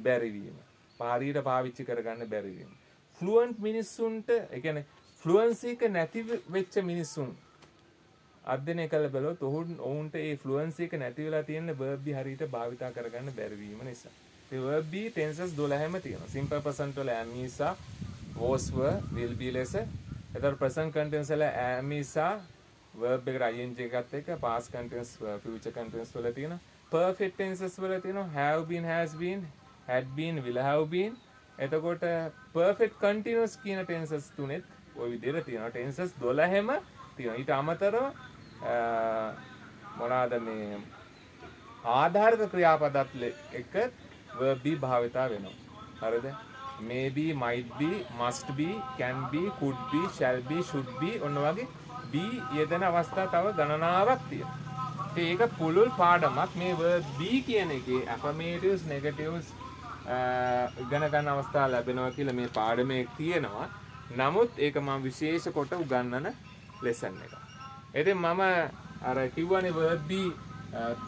බැරි වීම. පාරියට පාවිච්චි කරගන්න බැරි වීම. ෆ්ලුවන්ට් මිනිස්සුන්ට ඒ කියන්නේ ෆ්ලුවන්සි එක නැති වෙච්ච මිනිස්සුන් අධ්‍යයනය කළ බලුවොත් ඔවුන්ට ඒ ෆ්ලුවන්සි එක නැති වෙලා තියෙන verb be හරියට භාවිතා කරගන්න බැරි වීම නිසා. ඒ verb be tenses 12ම තියෙනවා. simple present වල am is are, was were, will be ලෙස. එතකොට present continuous වල am is are verb එකට ing එකත් එක්ක past continuous future continuous වල තියෙනවා. perfect tenses වල තියෙනවා have been, has been, had been, will have been. එතකොට perfect continuous කියන tenses තුනෙත් ওই විදිහට තියෙනවා. tenses 12ම තියෙනවා. ඊට අමතරව මොනවාද මේ ආධාරක ක්‍රියාපදත් එක verb be භාවිතා වෙනවා. හරිද? may be, might be, must be, can be, could be, shall be, should be ඔන්න වගේ be යෙදෙන අවස්ථා තව ගණනාවක් තියෙනවා. ඒක පුළුල් පාඩමක් මේ verb be කියන එකේ affirmatives, negatives ඉගෙන ගන්න අවස්ථා ලැබෙනවා කියලා මේ පාඩමේ තියෙනවා. නමුත් ඒක මම විශේෂ කොට උගන්වන ලෙසන් එක. ඉතින් මම අර කිව්වනේ verb be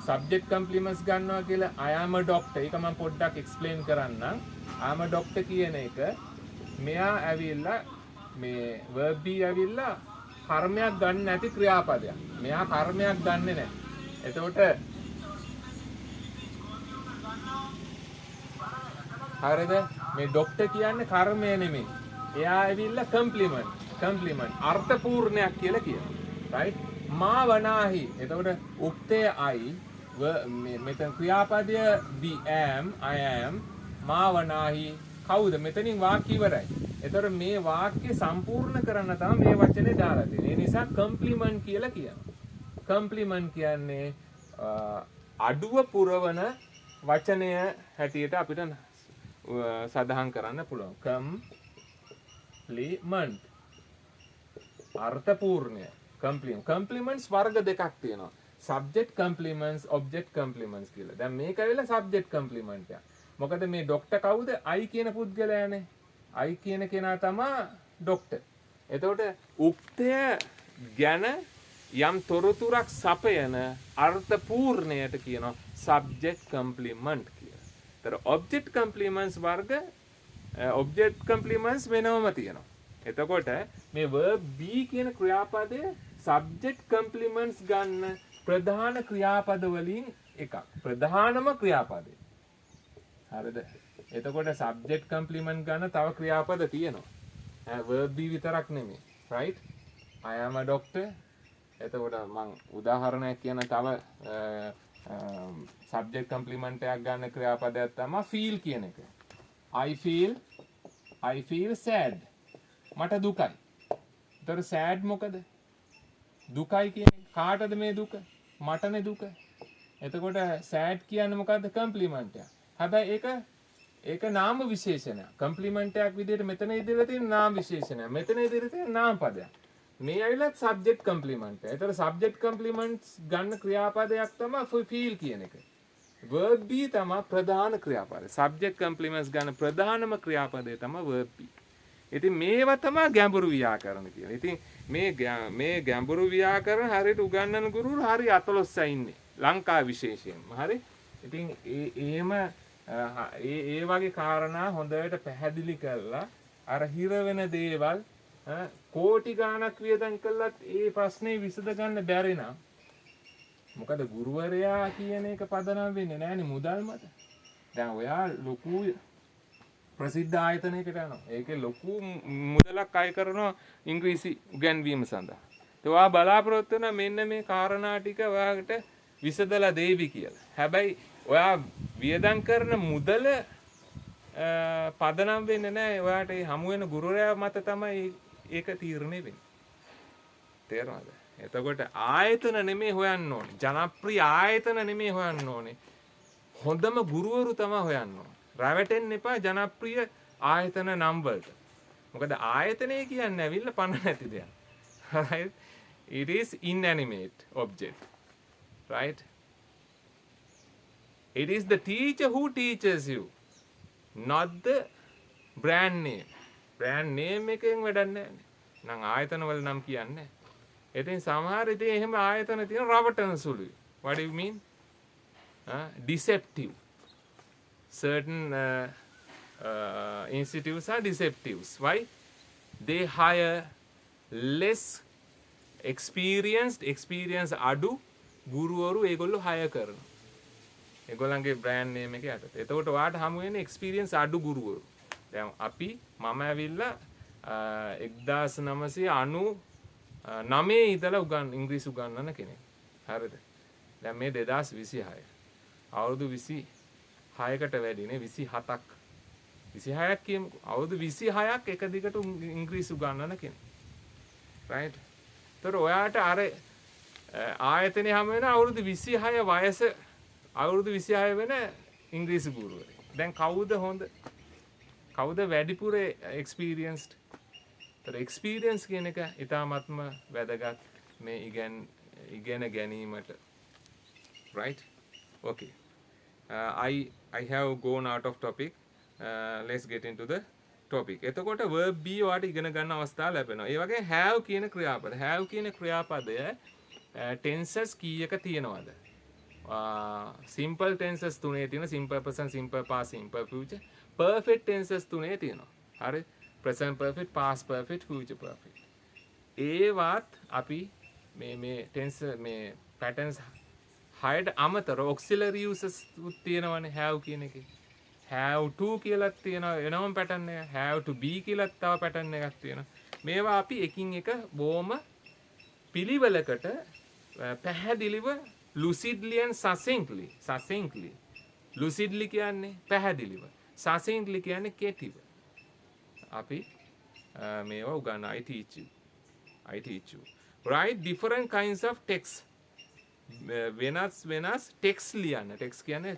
subject complements ගන්නවා කියලා I am a doctor. ඒක මම පොඩ්ඩක් explain කරන්නම්. I am a doctor කියන එක මෙයා ඇවිල්ලා මේ verb be ඇවිල්ලා කර්මයක් ගන්න නැති ක්‍රියාපදයක්. මෙයා කර්මයක් ගන්නෙ නැහැ. එතකොට හරිද? මේ ડોක්ටර් කියන්නේ කර්මය නෙමෙයි. එයා ඇවිල්ලා කම්ප්ලිමන්ට් අර්ථපූර්ණයක් කියලා කියනවා. රයිට්? මා වනාහි. එතකොට උක්තය I මෙතන ක්‍රියාපදය be am I am මා වනාහි කවුද? මෙතනින් වාක්‍ය ඉවරයි. එතකොට මේ වාක්‍ය සම්පූර්ණ කරන්න තමයි මේ වචනේ දාලා තියෙන්නේ. ඒ නිසා කම්ප්ලිමන්ට් කියලා කියනවා. කම්ප්ලිමන්ට් කියන්නේ අඩුව පුරවන වචනය හැටියට අපිට සඳහන් කරන්න පුළුවන්. කම්ප්ලිමන්ට් අර්ථපූර්ණය. කම්ප්ලිමන්ට්ස් වර්ග දෙකක් තියෙනවා. සබ්ජෙක්ට් කම්ප්ලිමන්ට්ස්, ඔබ්ජෙක්ට් කම්ප්ලිමන්ට්ස් කියලා. දැන් මේක ඇවිල්ලා සබ්ජෙක්ට් කම්ප්ලිමන්ට් එක. මොකද මේ ડોක්ටර් කවුද? I කියන පුද්ගලයානේ. I කියන කෙනා තමයි ડોක්ටර්. එතකොට උක්තය ගැන යම් තොරතුරක් සපයන අර්ථපූර්ණයට කියනවා සබ්ජෙක්ට් කම්ප්ලිමන්ට් කියලා. ඒතර ඔබ්ජෙක්ට් කම්ප්ලිමන්ට්ස් වර්ග ඔබ්ජෙක්ට් කම්ප්ලිමන්ට්ස් වෙනවම තියෙනවා. එතකොට මේ verb be කියන ක්‍රියාපදය සබ්ජෙක්ට් කම්ප්ලිමන්ට්ස් ගන්න ප්‍රධාන ක්‍රියාපද වලින් එකක්. ප්‍රධානම ක්‍රියාපදය. හරිද? එතකොට සබ්ජෙක්ට් කම්ප්ලිමන්ට් ගන්න තව ක්‍රියාපද තියෙනවා. verb be විතරක් නෙමෙයි. right? I am a doctor. එතකොට මම උදාහරණයක් කියන තව සබ්ජෙක්ට් කම්ප්ලිමන්ට් එකක් ගන්න ක්‍රියාපදයක් තමයි feel කියන එක. I feel sad. මට දුකයි. ඒතර sad මොකද? දුකයි කියන්නේ කාටද මේ දුක? මටනේ දුක. එතකොට sad කියන්නේ මොකද්ද? කම්ප්ලිමන්ට් එක. හැබැයි ඒක නාම විශේෂණයක්. කම්ප්ලිමන්ට් එකක් විදිහට මෙතන ඉදිරියට තියෙන නාම විශේෂණයක්. මෙතන ඉදිරියට තියෙන නාම පදයක්. මේ ඇවිල්ලා සබ්ජෙක්ට් කම්ප්ලිමන්ට් එක. ඒතර සබ්ජෙක්ට් කම්ප්ලිමන්ට්ස් ගන්න ක්‍රියාපදයක් තමයි feel කියන එක. verb be තමයි ප්‍රධාන ක්‍රියාපදය. සබ්ජෙක්ට් කම්ප්ලිමන්ට්ස් ගන්න ප්‍රධානම ක්‍රියාපදය තමයි verb be. ඉතින් මේවා තමයි ගැඹුරු ව්‍යාකරණ කියන්නේ. ඉතින් මේ ගැඹුරු ව්‍යාකරණ හරියට උගන්වන ගුරුවරු හරි අතලොස්සයි ඉන්නේ. ලංකා විශේෂයෙන්ම. හරි? ඉතින් ඒ වගේ කාරණා හොඳට පැහැදිලි කරලා අර හිර වෙන දේවල් කෝටි ගාණක් වියදම් කළත් ඒ ප්‍රශ්නේ විසඳ ගන්න බැරි නම් මොකද ගුරුවරයා කියන එක පදනම් වෙන්නේ නැහැනේ මුදල් මත. දැන් ඔයා ලොකු ප්‍රසිද්ධ ආයතනයකට යනවා. ඒකේ ලොකු මුදලක් අය කරනවා ඉංග්‍රීසි උගන්වීම සඳහා. ඒ ඔයා බලාපොරොත්තු වෙන මෙන්න මේ කාරණා ටික ඔයාට විසඳලා දෙවි කියලා. හැබැයි ඔයා වියදම් කරන මුදල පදනම් වෙන්නේ නැහැ. ඔයාට හමු වෙන ගුරුවරයා මත තමයි ඒක තීරණය වෙන්නේ. තේරෙනවද? එතකොට ආයතන නෙමෙයි හොයන්න ඕනේ. ජනප්‍රිය ආයතන නෙමෙයි හොයන්න ඕනේ. හොඳම ගුරුවරු තමයි හොයන්න ඕනේ. රැවටෙන්න එපා ජනප්‍රිය ආයතන නම් වලට. මොකද ආයතනය කියන්නේ ඇවිල්ලා පණ නැති දෙයක්. right? It is inanimate object. Right? It is the teacher who teaches you, not the brand name. Brand name එකෙන් වැඩක් නැහැ. නම් ආයතන වල නම් කියන්නේ. ඉතින් සමහර ඉතින් එහෙම ආයතන තියෙන රවටන සුළුයි. What do you mean? Deceptive. Certain institutes are deceptives. Why? They hire less experience අඩු ගුරුවරු ඒගොල්ලෝ hire කරනවා. ඒගොල්ලන්ගේ brand name එක යටතේ. එතකොට ඔයාට හමු වෙන්නේ experience අඩු ගුරුවරු. දැන් මම ඇවිල්ලා 1999 ඉඳලා ඉංග්‍රීසි උගන්වන කෙනෙක්. හරිද? දැන් මේ 2026. අවුරුදු 26කට වැඩිනේ 27ක් 26ක් කියමුකෝ. අවුරුදු 26ක් එක දිගට ඉංග්‍රීසි උගන්වන කෙනෙක්. right? ඒතර ඔයාට අර ආයතනයේ හැම වෙන අවුරුදු 26 වයස අවුරුදු 26 වෙන ඉංග්‍රීසි ගුරුවරයෙක්. දැන් කවුද හොඳ? කවුද වැඩිපුර එක්ස්පීරියන්ස්ඩ්? ඒතර එක්ස්පීරියන්ස් කියන එක ඊටාත්ම වැදගත් මේ ඉගෙන ගැනීමට. right? okay. I have gone out of topic. Let's get into the topic. එතකොට verb be වාට ඉගෙන ගන්න අවස්ථාව ලැබෙනවා. ඒ වගේ have කියන ක්‍රියාපද. have කියන ක්‍රියාපදය tenses කීයක තියෙනවද? simple tenses තුනේ තියෙන simple present, simple past, simple future. perfect tenses තුනේ තියෙනවා. හරි? present perfect, past perfect, future perfect. ඒවත් අපි මේ tense මේ patterns හයට අමතර auxiliary uses තියෙනවනේ have කියන එකේ. have to කියලා තියෙනවා වෙනම pattern එක. have to be කියලා තව pattern එකක් තියෙනවා. මේවා අපි එකින් එක බොහොම පිළිවෙලකට පැහැදිලිව lucidly and succinctly lucidly කියන්නේ පැහැදිලිව, succinctly කියන්නේ කෙටිව අපි මේවා උගන්වනවා. I teach you write different kinds of text. වෙනස් text ලියන්න. text කියන්නේ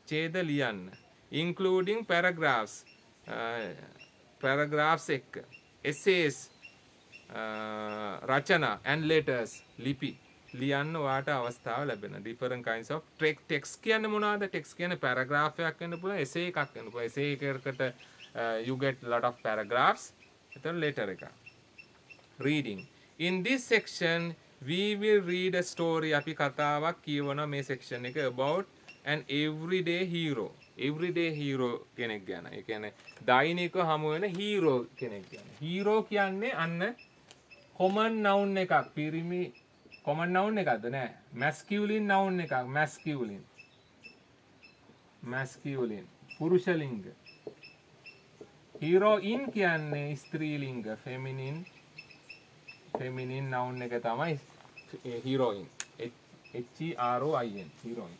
ඡේද ලියන්න, including paragraphs එක්ක, essays, රචනා and letters ලිපි ලියන්න ඔයාට අවස්ථාව ලැබෙනවා. different kinds of text කියන්නේ මොනවද? text කියන්නේ paragraph එකක් වෙන්න පුළුවන්, essay එකක් වෙන්න පුළුවන්. essay එකකට you get lot of paragraphs. එතන letter එක. reading. in this section we will read a story. අපි කතාවක් කියවනවා මේ section එක about an everyday hero කෙනෙක් ගැන. ඒ කියන්නේ දෛනික හමු වෙන hero කෙනෙක් ගැන. hero කියන්නේ අන්න common noun එකක්. පිරිමි common noun එකක්ද නෑ. masculine noun එකක්. masculine පුරුෂ ලිංග. heroine කියන්නේ ස්ත්‍රී ලිංග. feminine noun එක තමයි heroine. HEROIN heroine.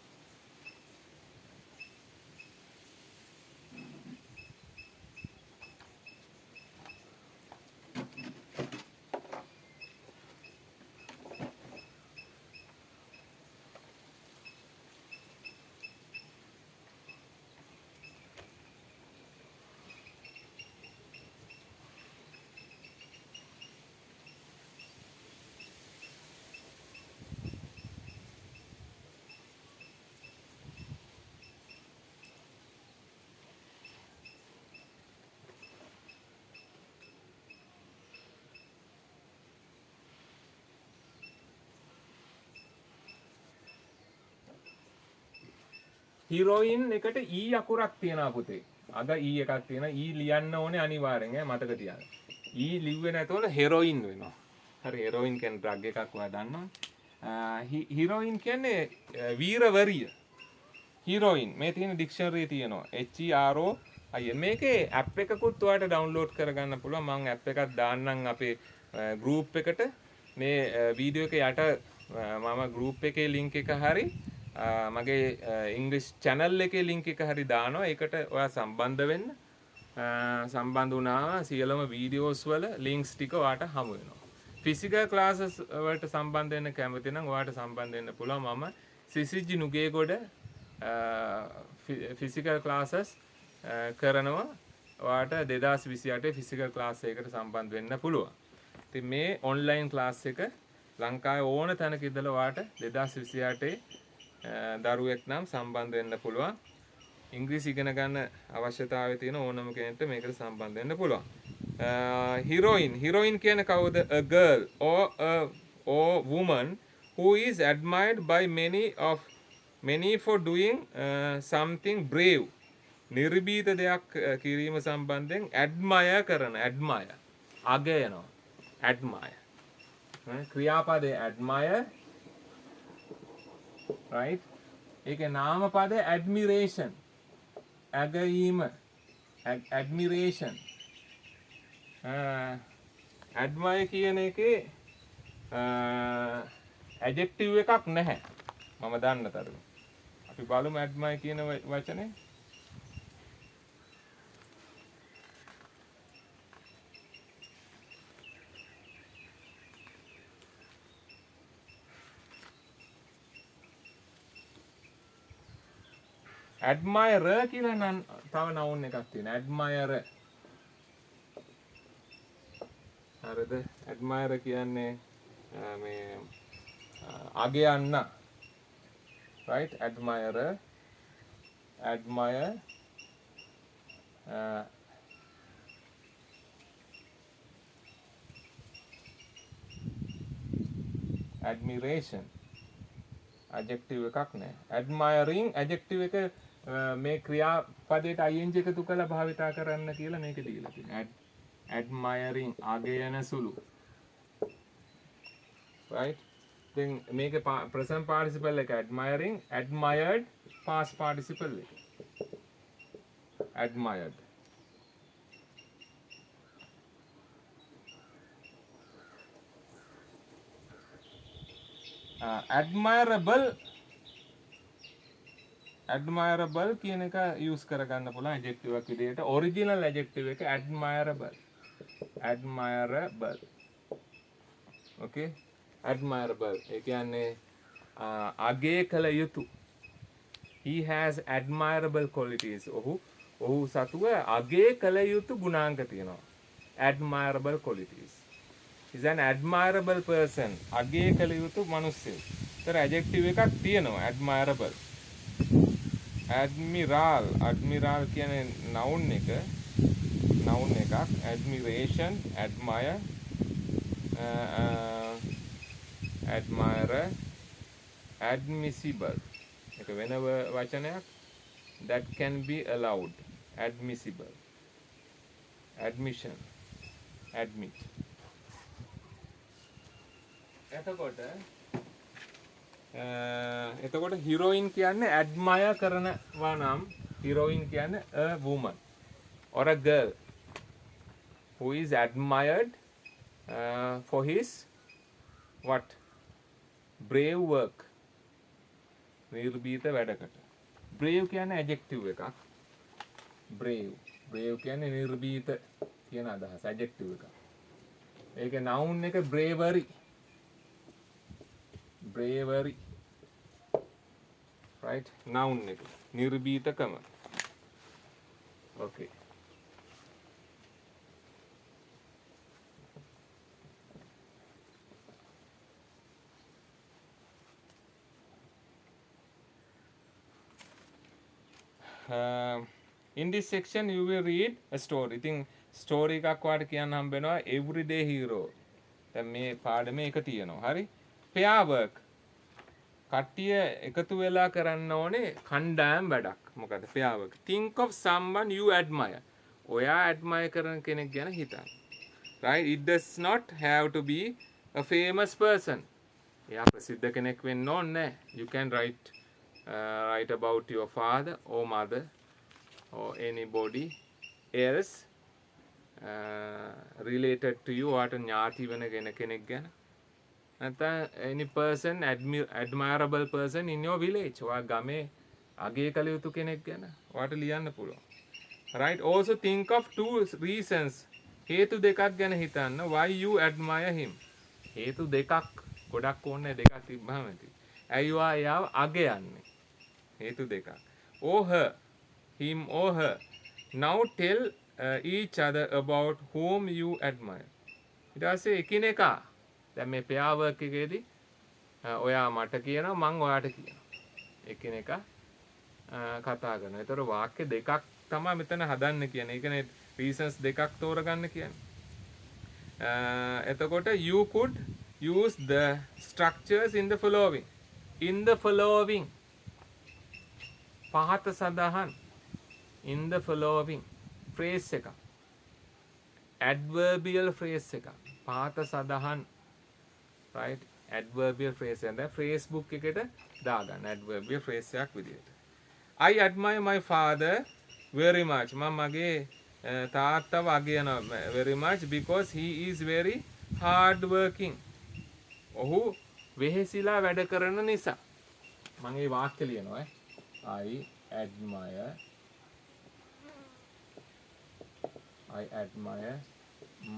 heroine එකට E අකුරක් තියෙනවා පුතේ. අග E එකක් තියෙනවා. E ලියන්න ඕනේ අනිවාර්යෙන් මතක තියාගන්න. E ලිව්වේ නැතොත් heroine වෙනවා. හරි heroine කියන්නේ drug එකක් ඔයා දන්නවනේ. heroine කියන්නේ වීරවරිය. heroine මේ තියෙන dictionary තියෙනවා. HEROIN. මේකේ app එකකුත් ඔයාලට download කරගන්න පුළුවන්. මම app එකක් දාන්නම් අපේ group එකට. මේ වීඩියෝ එක යට මම group එකේ link එක හරි මගේ ඉංග්‍රීසි channel එකේ link එක හරි දානවා. ඒකට ඔයා සම්බන්ධ වෙන්න. සම්බන්ධ වුණාම සියලුම videos වල links ටික ඔයාට හමු වෙනවා. physical classes වලට සම්බන්ධ වෙන්න කැමති නම් ඔයාට සම්බන්ධ වෙන්න පුළුවන්. මම සිසිජි නුගේගොඩ physical classes කරනවා. ඔයාට 2028 physical class එකකට සම්බන්ධ වෙන්න පුළුවන්. ඉතින් මේ online class එක ලංකාවේ ඕන තැනක ඉඳලා ඔයාට 2028 දරුවෙක් නම් සම්බන්ධ වෙන්න පුළුවන්. ඉංග්‍රීසි ඉගෙන ගන්න අවශ්‍යතාවය තියෙන ඕනම කෙනෙක්ට මේකට සම්බන්ධ වෙන්න පුළුවන්. heroine කියන්නේ කවුද? a girl or woman who is admired by many for doing something brave. නිර්භීත දෙයක් කිරීම සම්බන්ධයෙන් admire අගයනවා. admire ක්‍රියාපදේ admire, right? ඒකේ නාමපදේ admiration. අගීම admiration. admire කියන එකේ adjective එකක් නැහැ. මම දන්න තරම. අපි බලමු admire කියන වචනේ. admirer කියලා නම් තව noun එකක් තියෙනවා. admirer. හරිද? admirer කියන්නේ මේ අගයන්න. right? admirer. admire admiration adjective එකක් නෑ. admiring adjective එක මේ ක්‍රියාපදයට ing එකතු කරලා භාවිතා කරන්න කියලා මේක දීලා තියෙනවා. admiring අගයන සුළු. right? then මේක present participle එක admiring, admired past participle එක. admired. admirable කියන එක use කරගන්න පුළුවන් adjective එකක් විදිහට. original adjective එක admirable. okay? admirable ඒ කියන්නේ අගය කළ යුතු. he has admirable qualities. ඔහු සතුව අගය කළ යුතු ගුණාංග තියෙනවා. admirable qualities. is an admirable person. අගය කළ යුතු මිනිස්සෙක්. ඒතර adjective එකක් තියෙනවා admirable. admiral කියන්නේ noun එකක්. admiration, admire, admirer, admissible. එක වෙන වචනයක්. that can be allowed. admissible. admission, admit. එතකොට heroine කියන්නේ admire කරනවා නම් heroine කියන්නේ a woman or a girl who is admired for his what? brave work. නිර්භීත වැඩකට. brave කියන්නේ adjective එකක්. brave කියන්නේ නිර්භීත කියන අදහස adjective එකක්. ඒකේ noun එක bravery. right? noun එක නිර්භීතකම. okay. in this section you will read a story. ඉතින් story එකක් වාට කියන්න හම්බ වෙනවා everyday hero. දැන් මේ පාඩමේ එක තියෙනවා. හරි? pair work. කට්ටිය එකතු වෙලා කරන්න ඕනේ කණ්ඩායම් වැඩක්. මොකද pair work. think of someone you admire. ඔයා admire කරන කෙනෙක් ගැන හිතන්න. right? it does not have to be a famous person. එයා ප්‍රසිද්ධ කෙනෙක් වෙන්න ඕනේ නැහැ. you can write about your father or mother or anybody else related to you. වාට ඥාති වෙන කෙනෙක් ගැන. නැත්නම් any person admirable person in your village. ඔයා ගමේ අගය කළ යුතු කෙනෙක් ගැන වාට ලියන්න පුළුවන්. right? also think of two reasons. හේතු දෙකක් ගැන හිතන්න. why you admire him. හේතු දෙකක් ගොඩක් ඕනේ දෙකක් තිබ්බම ඇති. ඇයි ඔයා එයාව අගයන්නේ? හේතු දෙකක්. or her. him or her. now tell each other about whom you admire. ඊට පස්සේ එකිනෙකා දැන් මේ pair work එකේදී ඔයා මට කියනවා මං ඔයාට කියනවා. එකිනෙකා කතා කරනවා. ඒතර වාක්‍ය දෙකක් තමයි මෙතන හදන්න කියන්නේ. ඒ කියන්නේ reasons දෙකක් තෝරගන්න කියන්නේ. එතකොට you could use the structures in the following. in the following. පහත සඳහන්. in the following phrase එක. adverbial phrase එක. පහත සඳහන්. right? adverbial phrase එක. දැන් phrase book එකට දාගන්න adverbial phrase එකක් විදියට. I admire my father very much. මම මගේ තාත්තව අගයනවා very much because he is very hard working. ඔහු වෙහෙසිලා වැඩ කරන නිසා. මම මේ වාක්‍ය ලියනවා. I admire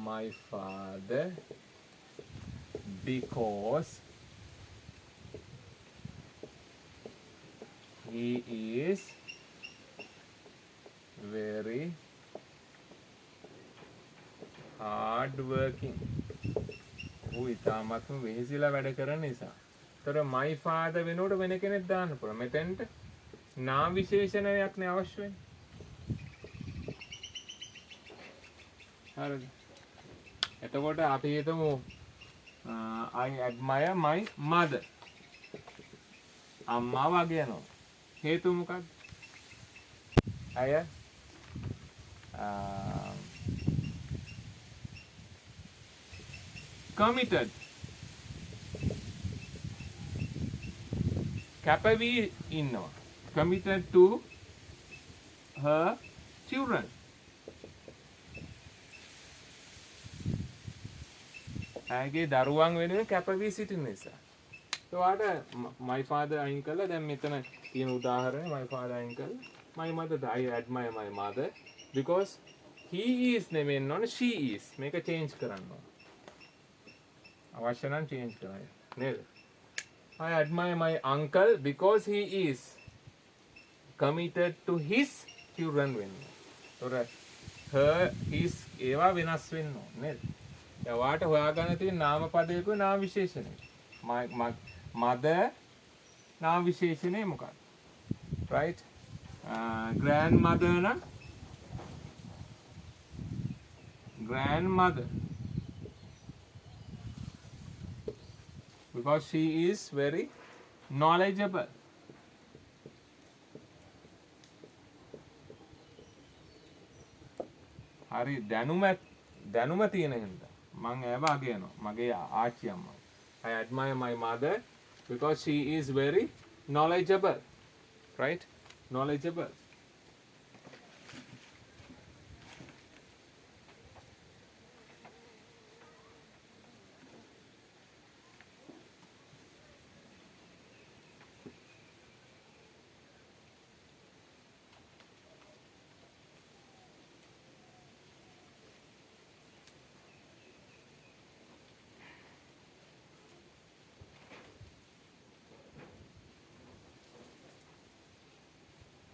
my father because he is very hard working. ඌ ඉතාමත්ම වෙහෙසිලා වැඩ කරන නිසා. තොර my father වෙනකොට වෙන කෙනෙක් දාන්න පුළුවන්. මෙතෙන්ට නාම විශේෂණයක් නේ අවශ්‍ය වෙන්නේ. හරිද? එතකොට අපි හිතමු I admire my mother. අම්මා වගේ යනවා. හේතුව මොකක්ද? අය committed කැපවී ඉන්නවා. committed to her children. ඇගේ දරුවන් වෙනුවෙන් කැපවී සිටින නිසා. ඔයාට my father අයින් කළා. දැන් මෙතන තියෙන උදාහරණය my father අයින් කළා. my mother, I admire my mother because he is නෙමෙන්න ඕනේ she is. මේක change කරන්න ඕනේ. අවශ්‍ය නම් change කරන්න. නේද? I admire my uncle because he is committed to his children වෙන්න. තොර her his ඒවා වෙනස් වෙන්න ඕනේ නේද? ඔයාට හොයාගන්න තියෙන නාම පදයක නාම විශේෂණය. mother නාම විශේෂණය මොකක්ද? right? grandmother නම් grandmother because she is very knowledgeable. හරි දැනුම තියෙන හින්දා මං ඒව අගයනවා. මගේ ආච්චි අම්මා. I admire my mother because she is very knowledgeable. Right? Knowledgeable.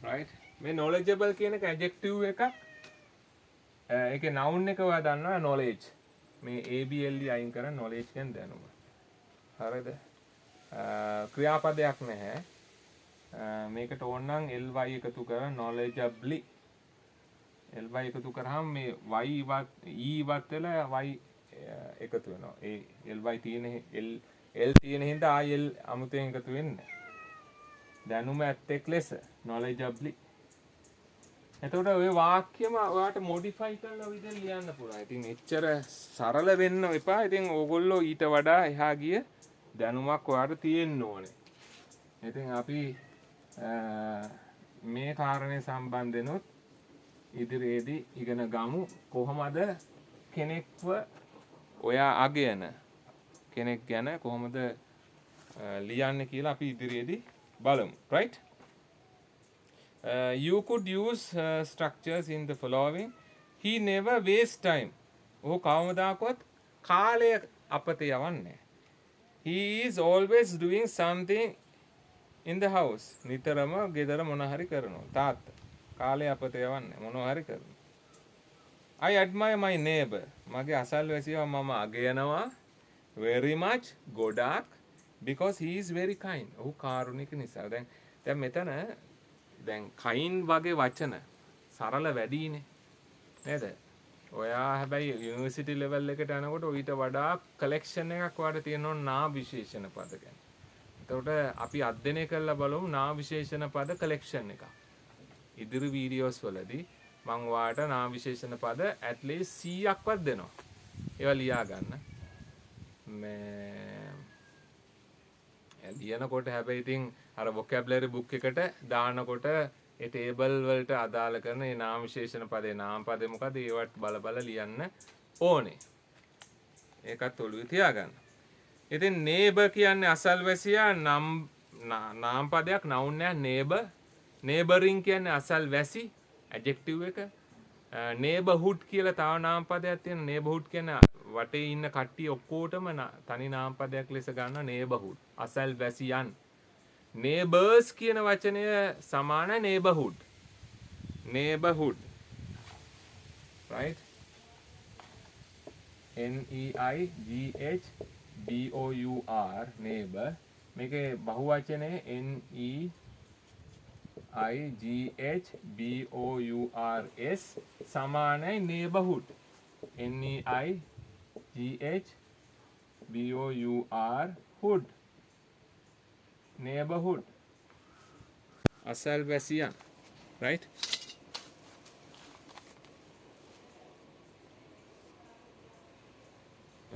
right? මේ knowledgeable කියන එක adjective එකක්. ඒකේ noun එක ඔයා දන්නවා knowledge. මේ ABLE අයින් කරන් knowledge කියන දැනුම. හරිද? ක්‍රියාපදයක් නැහැ. මේකට ඕන නම් ly එකතු කරලා knowledgeably. ly එකතු කරාම මේ y ඉවත් e ඉවත් වෙලා y එකතු වෙනවා. ඒ ly තියෙන l තියෙන හින්දා ආයෙ l අමුතෙන් එකතු වෙන්නේ. දැනුම ඇත්තෙක් ලෙස knowledgeably. එතකොට ඔය වාක්‍යම ඔයාට modify කරලා විදිහෙන් ලියන්න පුළුවන්. ඉතින් එච්චර සරල වෙන්න එපා. ඉතින් ඕගොල්ලෝ ඊට වඩා එහා ගිය දැනුමක් ඔයාට තියෙන්න ඕනේ. ඉතින් අපි මේ කාරණේ සම්බන්ධෙනුත් ඉදිරියේදී ඉගෙන ගමු කොහොමද කෙනෙක්ව ඔයා අගයන කෙනෙක් ගැන කොහොමද ලියන්නේ කියලා අපි ඉදිරියේදී බලමු. right? You could use structures in the following. He never wastes time. ඔහු කවමදාකවත් කාලය අපත යවන්නේ. He is always doing something in the house. නිතරම ගෙදර මොන හරි කරනවා. තාත්තා කාලය අපත යවන්නේ මොනවා හරි කරනවා. I admire my neighbor. මගේ අසල්වැසියව මම අගයනවා very much ගොඩාක් because he is very kind. ඔහු කාරුණික නිසා. දැන් මෙතන දැන් kind වගේ වචන සරල වැඩිනේ නේද? ඔයා හැබැයි යුනිවර්සිටි ලෙවල් එකට යනකොට ඊට වඩා කලෙක්ෂන් එකක් ඔයාලට තියෙනවා නා විශේෂණ පද ගැන. එතකොට අපි අධ්‍යයනය කරලා බලමු නා විශේෂණ පද කලෙක්ෂන් එකක්. ඉදිරි වීඩියෝස් වලදී මම ඔයාලට නා විශේෂණ පද at least 100ක්වත් දෙනවා. ඒවා ලියා ගන්න. මේ ලියනකොට හැබැයි ඉතින් අර vocabulary book එකට දානකොට ඒ table වලට අදාළ කරන ඒ නාම විශේෂණ පදේ නාම පදේ මොකද ඒවට බල ලියන්න ඕනේ. ඒකත් ඔළුවේ තියාගන්න. ඉතින් neighbor කියන්නේ අසල්වැසියා නාම පදයක් noun එක neighbor. neighboring කියන්නේ අසල්වැසි adjective එක. neighborhood කියලා තව නාම පදයක් තියෙනවා. neighborhood කියන්නේ වටේ ඉන්න කට්ටිය ඔක්කොටම තනි නාම පදයක් ලෙස ගන්නවා neighborhood. අසල්වැසියන්. neighbors කියන වචනය සමාන neighborhood. neighborhood right? NEIGHBOUR neighbor මේකේ බහුවචනේ NEIGHBOURS සමානයි neighborhood. NEIGHBOUR hood neighborhood අසල්වැසියන්, right?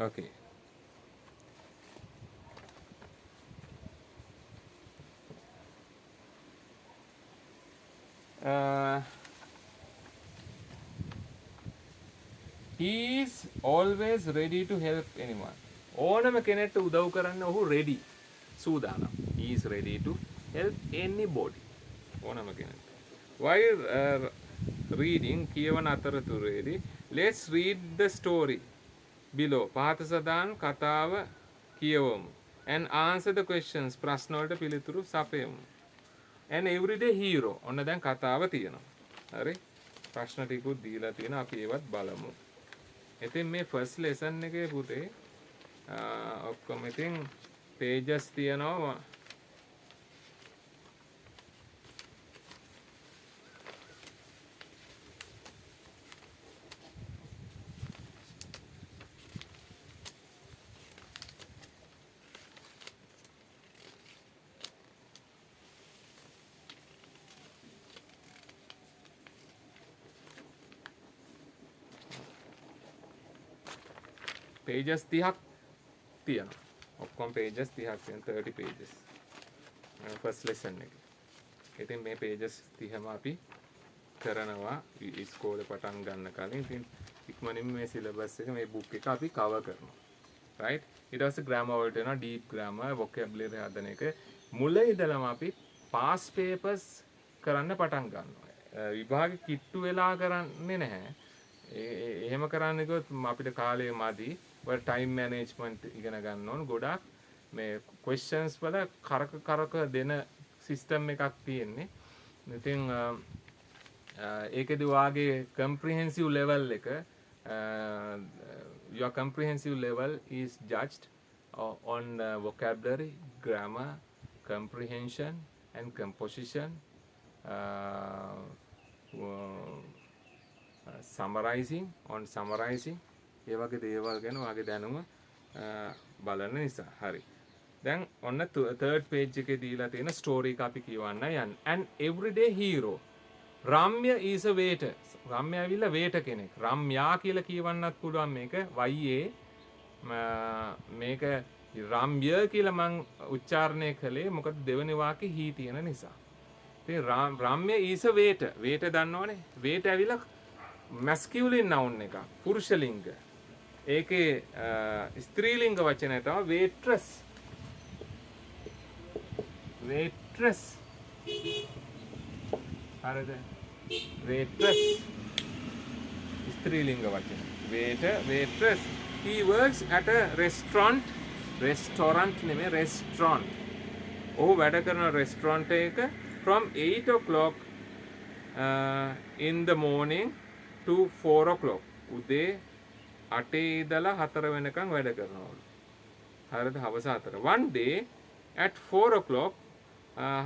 okay. He is always ready to help anyone. ඕනම කෙනෙක්ට උදව් කරන්න ඔහු ready. සූදානම්. He is ready to help anybody. ඕනම කෙනෙක්ට. While reading කියවන අතරතුරේදී let's read the story below. පහත සදාන් කතාව කියවමු. And answer the questions. ප්‍රශ්න වලට පිළිතුරු සපයමු. An everyday hero. ඔන්න දැන් කතාව තියෙනවා. හරි? ප්‍රශ්න ටිකුත් දීලා තියෙනවා. අපි ඒවත් බලමු. ඉතින් මේ ෆස්ට් ලෙසන් එකේ පුතේ ඔක්කොම ඉතින් pages තියෙනවා. pages 30ක් තියෙනවා. ඔක්කොම pages 30ක් තියෙන 30 pages. first lesson එකේ. ඉතින් මේ pages 30ම අපි කරනවා ඉස්කෝලේ පටන් ගන්න කලින්. ඉතින් ඉක්මනින් මේ syllabus එක මේ book එක අපි cover කරනවා. right? ඊට පස්සේ grammar වලට එනවා deep grammar, vocabulary හදන එක. මුල ඉඳලම අපි past papers කරන්න පටන් ගන්නවා. විභාගෙ කිට්ටු වෙලා කරන්නේ නැහැ. එහෙම කරන්න ගියොත් අපිට කාලය මදි. ඔය time management ඉගෙන ගන්න ඕන. ගොඩක් මේ questions වල කරක දෙන system එකක් තියෙන්නේ. ඉතින් ඒකෙදි වාගේ comprehensive level එක your comprehensive level is judged on vocabulary, grammar, comprehension and composition, summarizing ඒ වගේ දේවල් ගැන වාගේ දැනුම බලන නිසා. හරි. දැන් ඔන්න third page එකේ දීලා තියෙන story එක අපි කියවන්න යන්න. An everyday hero. Ramya is a waiter. Ramya ඇවිල්ලා waiter කෙනෙක්. Ramya කියලා කියවන්නත් පුළුවන් මේක. YA මේක Ramya කියලා මම උච්චාරණය කළේ මොකද දෙවෙනි වාක්‍යේ he තියෙන නිසා. ඉතින් Ramya is a waiter. waiter දන්නවනේ. waiter ඇවිල්ලා masculine noun එක. පුරුෂ ලිංග. ඒකේ ස්ත්‍රීලිංග වචනය තමයි waitress. waitress. හරිද? waitress. ස්ත්‍රීලිංග වචන. waiter, waitress. He works at a restaurant. restaurant නෙමෙයි restaurant. ඔහු වැඩ කරන restaurant එක from 8 o'clock in the morning to 4 o'clock. උදේ 8 ඉඳලා 4 වෙනකන් වැඩ කරනවලු. හරිද? හවස 4. One day at 4 o'clock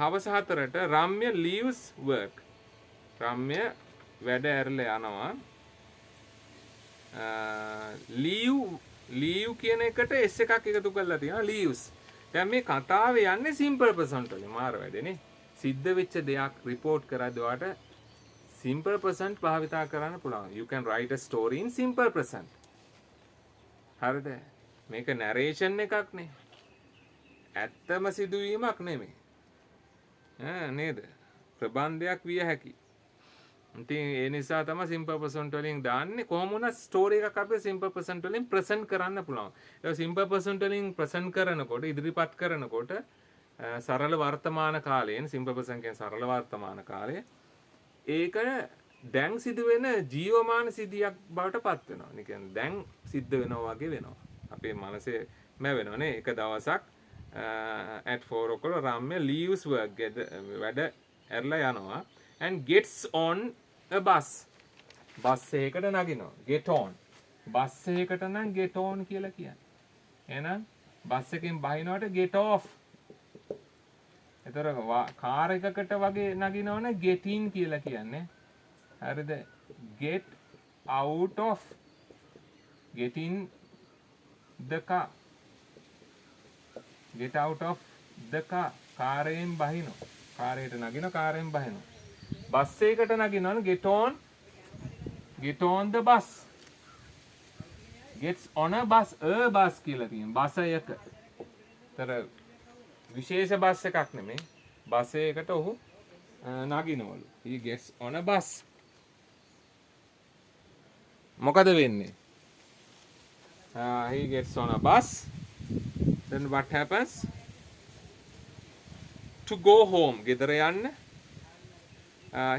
හවස 4ට Ramya leaves work. Ramya වැඩ ඇරලා යනවා. leave කියන එකට s එකක් එකතු කරලා තියෙනවා leaves. දැන් මේ කතාවේ යන්නේ simple present වලින් මාර වැඩනේ. සිද්ධ වෙච්ච දෙයක් report කරද්දී ඔයාට simple present භාවිතා කරන්න පුළුවන්. You can write a story in simple present. හරිද? මේක narration එකක් නේ. ඇත්තම සිදුවීමක් නෙමෙයි. නේද? ප්‍රබන්ධයක් විය හැකියි. ඉතින් ඒ නිසා තමයි simple present වලින් දාන්නේ. කොහොම වුණත් story එකක් අපි simple present වලින් present කරන්න පුළුවන්. ඒක simple present වලින් present කරනකොට ඉදිරිපත් කරනකොට සරල වර්තමාන කාලයෙන් simple present කියන්නේ සරල වර්තමාන කාලය ඒක දැන් සිදුවෙන ජීවමාන සිද්ධියක් බවට පත් වෙනවා. ඒ කියන්නේ දැන් සිද්ධ වෙනවා වගේ වෙනවා. අපේ මනසේ මැවෙනවා නේ. එක දවසක් at 4 o'clock Ramya leaves work වැඩ ඇරලා යනවා and gets on a bus. Bus එකකට නගිනවා. get on. බස් එකකට නම් get on කියලා කියන්නේ. එහෙනම් බස් එකෙන් බහිනවට get off. ඒතර කාර් එකකට වගේ නගිනවනේ get in කියලා කියන්නේ. හරිද? get out of, get in the car, get out of the car. කාරයෙන් බහිනවා. කාරයට නගිනවා, කාරයෙන් බහිනවා. බස් එකකට නගිනවනේ get on the bus. gets on a bus කියලා තියෙනවා. බස් එක. ඒතර විශේෂ බස් එකක් නෙමෙයි. බස් එකකට ඔහු නගිනවලු. he gets on a bus. මොකද වෙන්නේ? He gets on a bus. Then what happens? To go home. ගෙදර යන්න.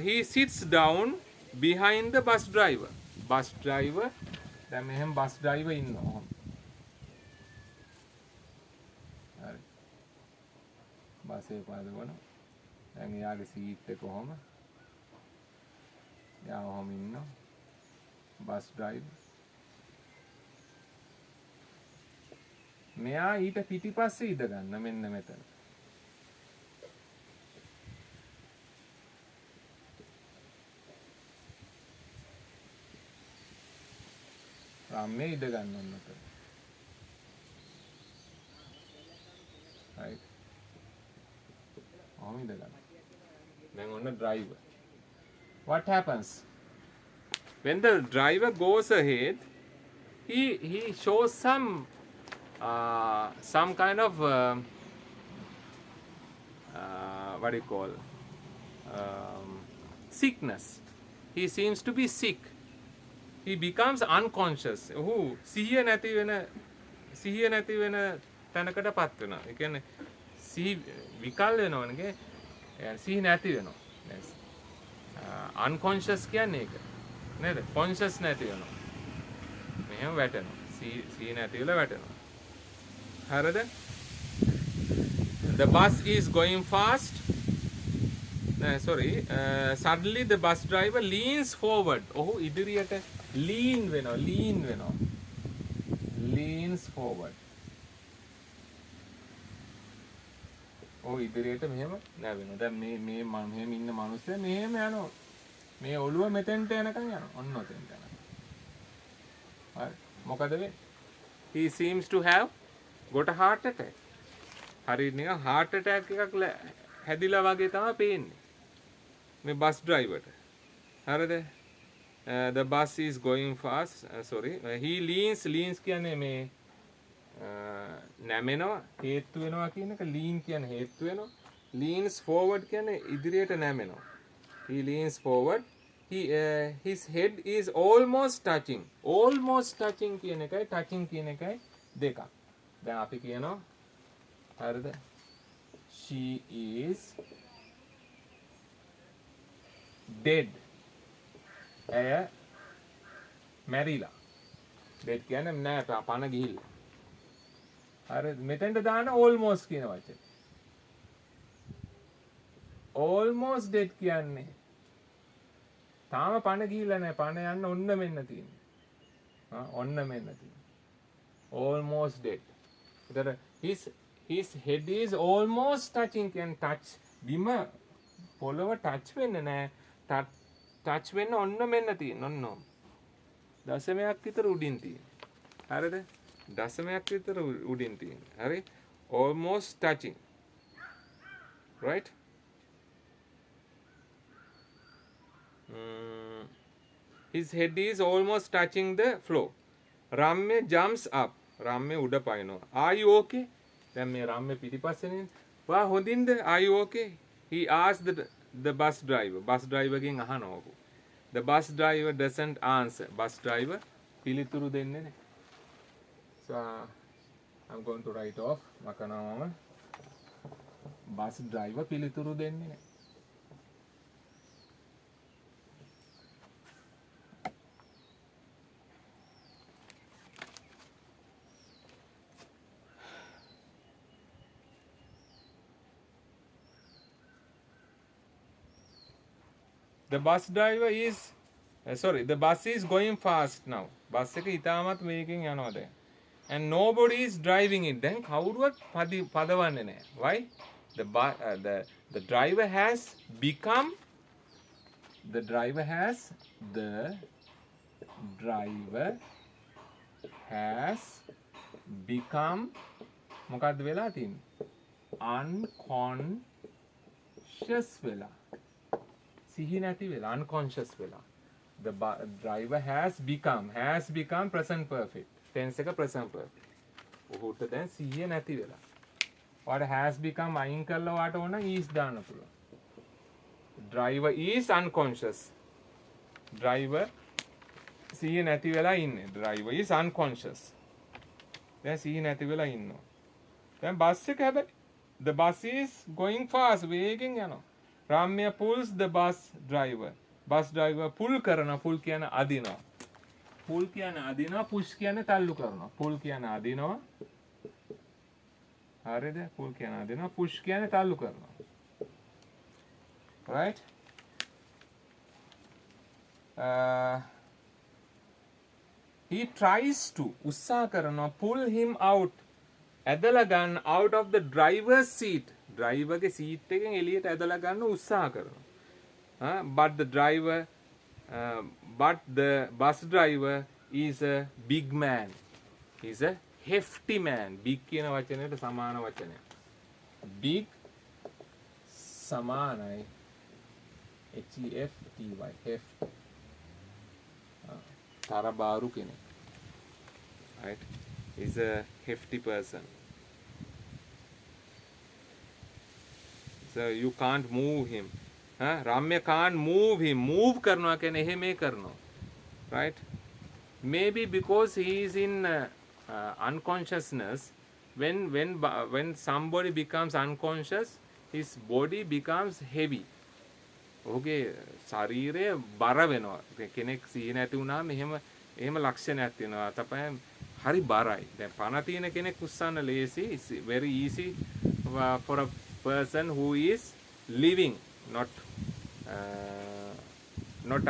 He sits down behind the bus driver. Bus driver. දැන් මෙහෙම bus driver ඉන්නවා. හරි. බස් එක පාදවන. දැන් එයාගේ සීට් එක කොහොම? එයා කොහොම ඉන්නවා? bus driver. මෙයා ඊට පිටිපස්සේ ඉඳ ගන්න මෙන්න මෙතන. රාම්මේ ඉඳ ගන්න ඕන මෙතන. right. ඔහොම ඉඳ ගන්න. දැන් ඔන්න driver. What happens? When the driver goes ahead, he shows some kind of what do you call sickness. He seems to be sick. He becomes unconscious. ඔහු සිහිය නැති වෙන තැනකටපත් වෙනවා. ඒ කියන්නේ සිහි විකල් වෙනවනේ. සිහි නැති වෙනවා. unconscious කියන්නේ ඒක. නේද? conscious නැති වෙනවා. මෙහෙම වැටෙනවා. සිහි නැති වෙලා වැටෙනවා. හරිද? The bus is going fast. Suddenly the bus driver leans forward. ඔහු ඉදිරියට lean වෙනවා. Leans forward. ඔහු ඉදිරියට මෙහෙම නැවෙනවා. දැන් මේ මෙහෙම ඉන්න මිනිස්සයා මෙහෙම යනවා. මේ ඔළුව මෙතෙන්ට යනකම් යනවා. ඔන්න ඔතෙන්ට යනවා. හරි. මොකද වෙන්නේ? He seems to have got a heart attack. හරි නිකන් heart attack එකක් හැදිලා වගේ තමයි පේන්නේ. මේ බස් ඩ්‍රයිවර්ට. හරිද? The bus is going fast. He leans කියන්නේ මේ නැමෙනවා, හේතු වෙනවා කියන එක. lean කියන්නේ හේතු වෙනවා. leans forward කියන්නේ ඉදිරියට නැමෙනවා. He leans forward. His head is almost touching. Almost touching කියන එකයි touching කියන එකයි දෙකක්. දැන් අපි කියනවා හරිද? She is dead. ඇය මැරිලා. dead කියන්නේ නෑ පණ ගිහිල්ලා. හරිද? මෙතෙන්ට දාන almost කියන වචනේ. almost dead කියන්නේ තාම පණ ගිහිල්ලා නෑ. පණ යන්න ඔන්න මෙන්න තියෙන්නේ. ඔන්න මෙන්න තියෙන්නේ. almost dead. ඒතර his head is almost touching කියන්නේ touch බිම පොළව touch වෙන්නේ නෑ. touch වෙන්න ඔන්න මෙන්න තියෙන්නේ. ඔන්න දශමයක් විතර උඩින් තියෙන්නේ. හරිද? දශමයක් විතර උඩින් තියෙන්නේ. හරි? almost touching. right? His head is almost touching the floor. Ramya jumps up. Ramya උඩ පයින්නවා. Are you okay? දැන් මේ රම්මේ පිටිපස්සේනේ. වා හොඳින්ද? Are you okay? He asked the bus driver. Bus driver ගෙන් අහනවා. The bus driver doesn't answer. Bus driver පිළිතුරු දෙන්නේ නැහැ. So I'm going to write off. මකනවාම bus driver පිළිතුරු දෙන්නේ නැහැ. The bus driver is sorry, the bus is going fast now. Bus එක ඉතාමත් වේගෙන් යනවා දැන්. And nobody is driving it. දැන් කවුරුවත් පදවන්නේ නැහැ. Why? The driver has become the driver has become මොකක්ද වෙලා තියෙන්නේ? unconscious වෙලා. සිහි නැති වෙලා unconscious වෙලා. The driver has become present perfect. Tense එක present perfect. ඔහුට දැන් සිහිය නැති වෙලා. ඔයාට has become අයින් කරලා ඔයාට ඕන is දාන්න පුළුවන්. Driver is unconscious. Driver සිහිය නැති වෙලා ඉන්නේ. Driver is unconscious. දැන් සිහිය නැති වෙලා ඉන්නවා. දැන් බස් එක හැබැයි the bus is going fast වේගෙන් යනවා. Ramya pulls the bus driver. Bus driver pull කරනවා. pull කියන්නේ අදිනවා. pull කියන්නේ අදිනවා. push කියන්නේ තල්ලු කරනවා. pull කියන්නේ අදිනවා. හරිද? pull කියන්නේ අදිනවා. push කියන්නේ තල්ලු කරනවා. Right? He tries to උත්සාහ කරනවා pull him out ඇදලා ගන්න out of the driver's seat. driver ගේ seat එකෙන් එළියට ඇදලා ගන්න උත්සාහ කරනවා. But the bus driver is a big man. He's a hefty man. big කියන වචනයට සමාන වචනයක්. big සමානයි hefty hefty තරබාරු කෙනෙක්. Right? He's a hefty person. So you can't move him. Ramya can't move him. Move karna kene he me karna. Right? Maybe because he is in unconsciousness. When somebody becomes unconscious, his body becomes heavy. ඔහුගේ ශරීරය බර වෙනවා. කෙනෙක් සිහි නැති වුණාම එහෙම ලක්ෂණයක් තියෙනවා. තමයි හරි බරයි. දැන් පණ තියෙන කෙනෙක් උස්සන්න ලේසි. It's very easy for a person who is living, not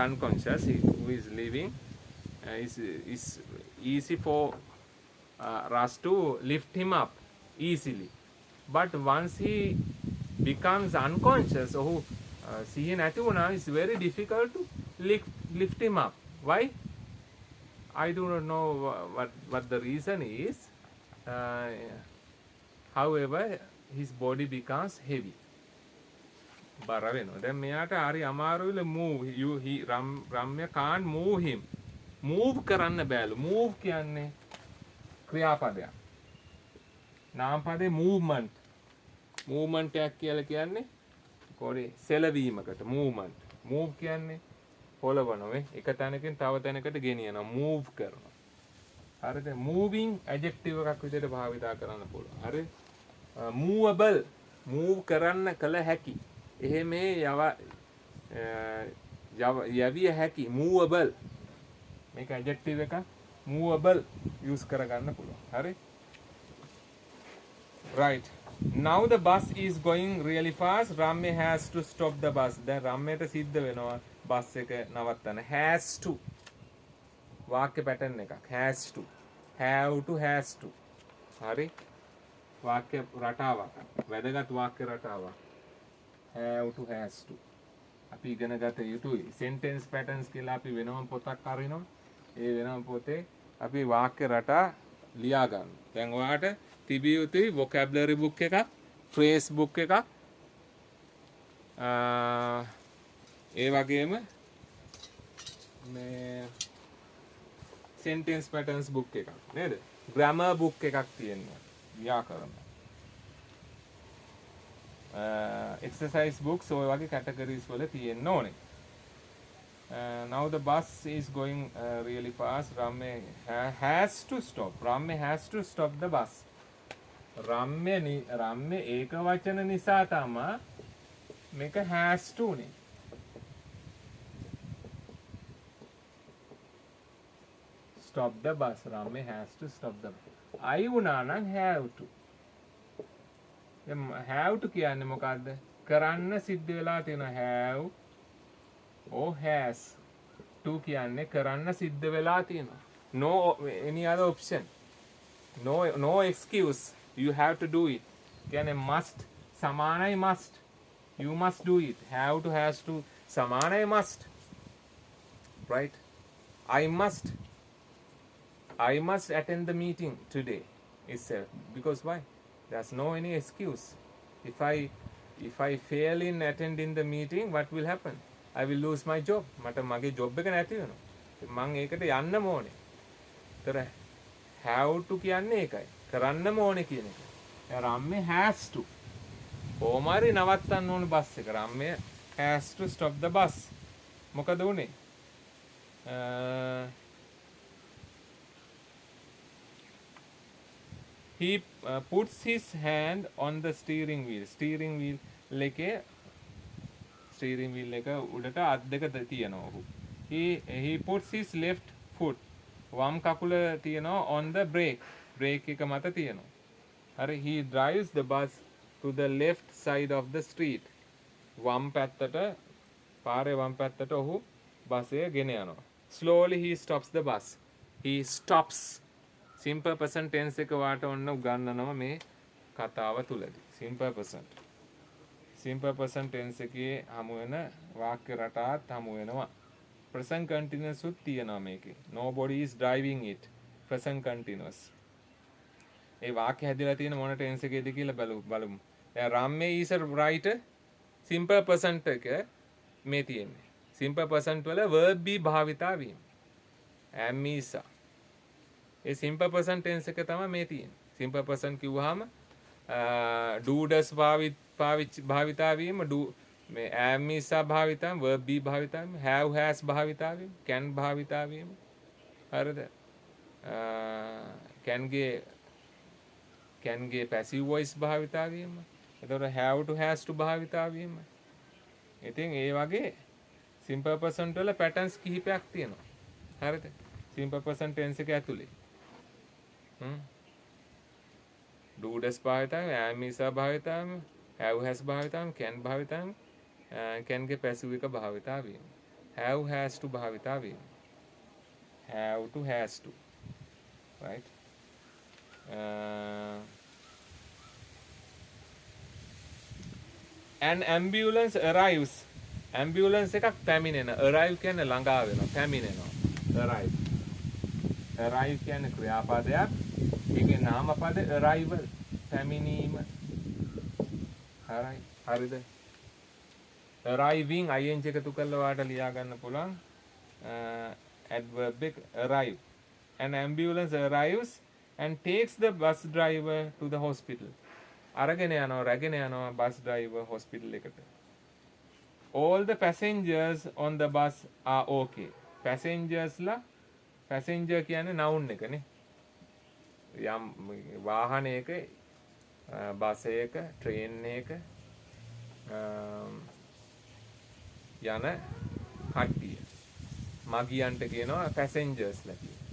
unconscious, who is living. Is easy for us to lift him up easily. But once he becomes unconscious, සිහිය නැති වුණා, it's very difficult to lift him up. Why? I do not know what the reason is. However, his body becomes heavy. බර වෙනවා. දැන් මෙයාට හරි අමාරුයිල move. Ramya can't move him. move කරන්න බෑලු. move කියන්නේ ක්‍රියාපදයක්. නාමපදේ movement. movement එකක් කියලා කියන්නේ කොහේ සෙලවීමකට movement. move කියන්නේ පොළවනවා. එක තැනකින් තව තැනකට ගෙනියනවා. move කරනවා. හරිද? moving adjective එකක් විදිහට භාවිතා කරන්න පුළුවන්. හරි? movable move කරන්න කල හැකි. එහෙම යවිය හැකි movable. මේක adjective එක movable use කරගන්න පුළුවන්. හරි? Right. Now the bus is going really fast. Ramya has to stop the bus. දැන් රම්මයට සිද්ධ වෙනවා බස් එක නවත්තන්න. has to. වාක්‍ය පැටර්න් එකක්. has to. have to has to. හරි? වාක්‍ය රටාවක්. වැදගත් වාක්‍ය රටාවක්. have to has to. අපි ඉගෙන ගත යුතුයි. sentence patterns කියලා අපි වෙනම පොතක් අරිනවා. ඒ වෙනම පොතේ අපි වාක්‍ය රටා ලියා ගන්න. දැන් ඔයාට තිබිය යුතුයි vocabulary book එකක්, phrase book එකක්, ඒ වගේම මේ sentence patterns book එකක් නේද? grammar book එකක් තියෙනවා. ව්‍යාකරණ. exercise books ඔය වගේ categories වල තියෙන්න ඕනේ. Now the bus is going really fast. Ramya has to stop. Ramya has to stop the bus. රම්‍ය ඒක වචන නිසා තමයි මේක has to නේ. Stop the bus. Ramya has to stop the bus. I වුණා නම් have to. දැන් have to කියන්නේ මොකද්ද? කරන්න සිද්ධ වෙලා තියෙන have or has. to කියන්නේ කරන්න සිද්ධ වෙලා තියෙනවා. No any other option. No excuse. You have to do it. කියන්නේ must සමානයි must. You must do it. Have to has to සමානයි must. Right? I must attend the meeting today itself. Because why? There's no any excuse. If I fail in attending the meeting, what will happen? I will lose my job. මට මගේ job එක නැති වෙනවා. මං ඒකට යන්නම ඕනේ. ඒතර have to කියන්නේ ඒකයි. කරන්නම ඕනේ කියන එක. රාම්මේ has to. කොහොම හරි නවත්තන්න ඕනේ බස් එක. රාම්මේ has to stop the bus. මොකද උනේ? He puts his hand on the steering wheel. Steering wheel එක උඩට අත් දෙක තියෙනවා ඔහු. He puts his left foot වම් කකුල තියෙනවා on the brake. brake එක මත තියෙනවා. හරි. He drives the bus to the left side of the street. වම් පැත්තට පාරේ වම් පැත්තට ඔහු බස් එක ගෙන යනවා. Slowly he stops the bus. He stops. Simple present tense එක වාට ඔන්න උගන්වනවා මේ කතාව තුලදී. Simple present tense එකේ හමු වෙන වාක්‍ය රටාවත් හමු වෙනවා. Present continuous උත් තියෙනවා මේකේ. Nobody is driving it. Present continuous. ඒ වාක්‍ය හැදලා තියෙන මොන tense එකේද කියලා බලමු. දැන් Ramme is a writer. Simple present එක මේ තියෙන්නේ. Simple present වල verb be භාවිතා වීම. am is a. A simple present tense එක තමයි මේ තියෙන්නේ. Simple present කිව්වහම do does භාවිතා වීම, do මේ am is a භාවිතා, verb be භාවිතා වීම, have has භාවිතා වීම, can භාවිතා වීම. හරිද? can ගේ passive voice භාවිතා වීම. එතකොට have to has to භාවිතා වීම. ඉතින් ඒ වගේ simple present වල patterns කිහිපයක් තියෙනවා. හරිද? simple present tense එක ඇතුලේ. do does භාවිතා වීම, am is a භාවිතා වීම, have has භාවිතා වීම, can භාවිතා වීම, can ගේ passive එක භාවිතා වීම. have has to භාවිතා වීම. have to has to. Right? An ambulance arrives. Ambulance එකක් පැමිණෙන. arrive කියන්නේ ළඟා වෙනවා, පැමිණෙනවා. arrive කියන්නේ ක්‍රියාපදයක්. ඒකේ නාමපද arrival, පැමිණීම. හරිද? arriving ing එකතු කරලා වාට ලියා ගන්න පුළුවන්. adverb එක arrive. An ambulance arrives and takes the bus driver to the hospital. අරගෙන රැගෙන යනවා bus driver hospital එකට. All the passengers on the bus are okay. passenger කියන්නේ noun එකනේ. යම් වාහනයක, බස් එක, ට්‍රේන් එක යන කට්ටිය. මගියන්ට කියනවා passengers ලා කියලා.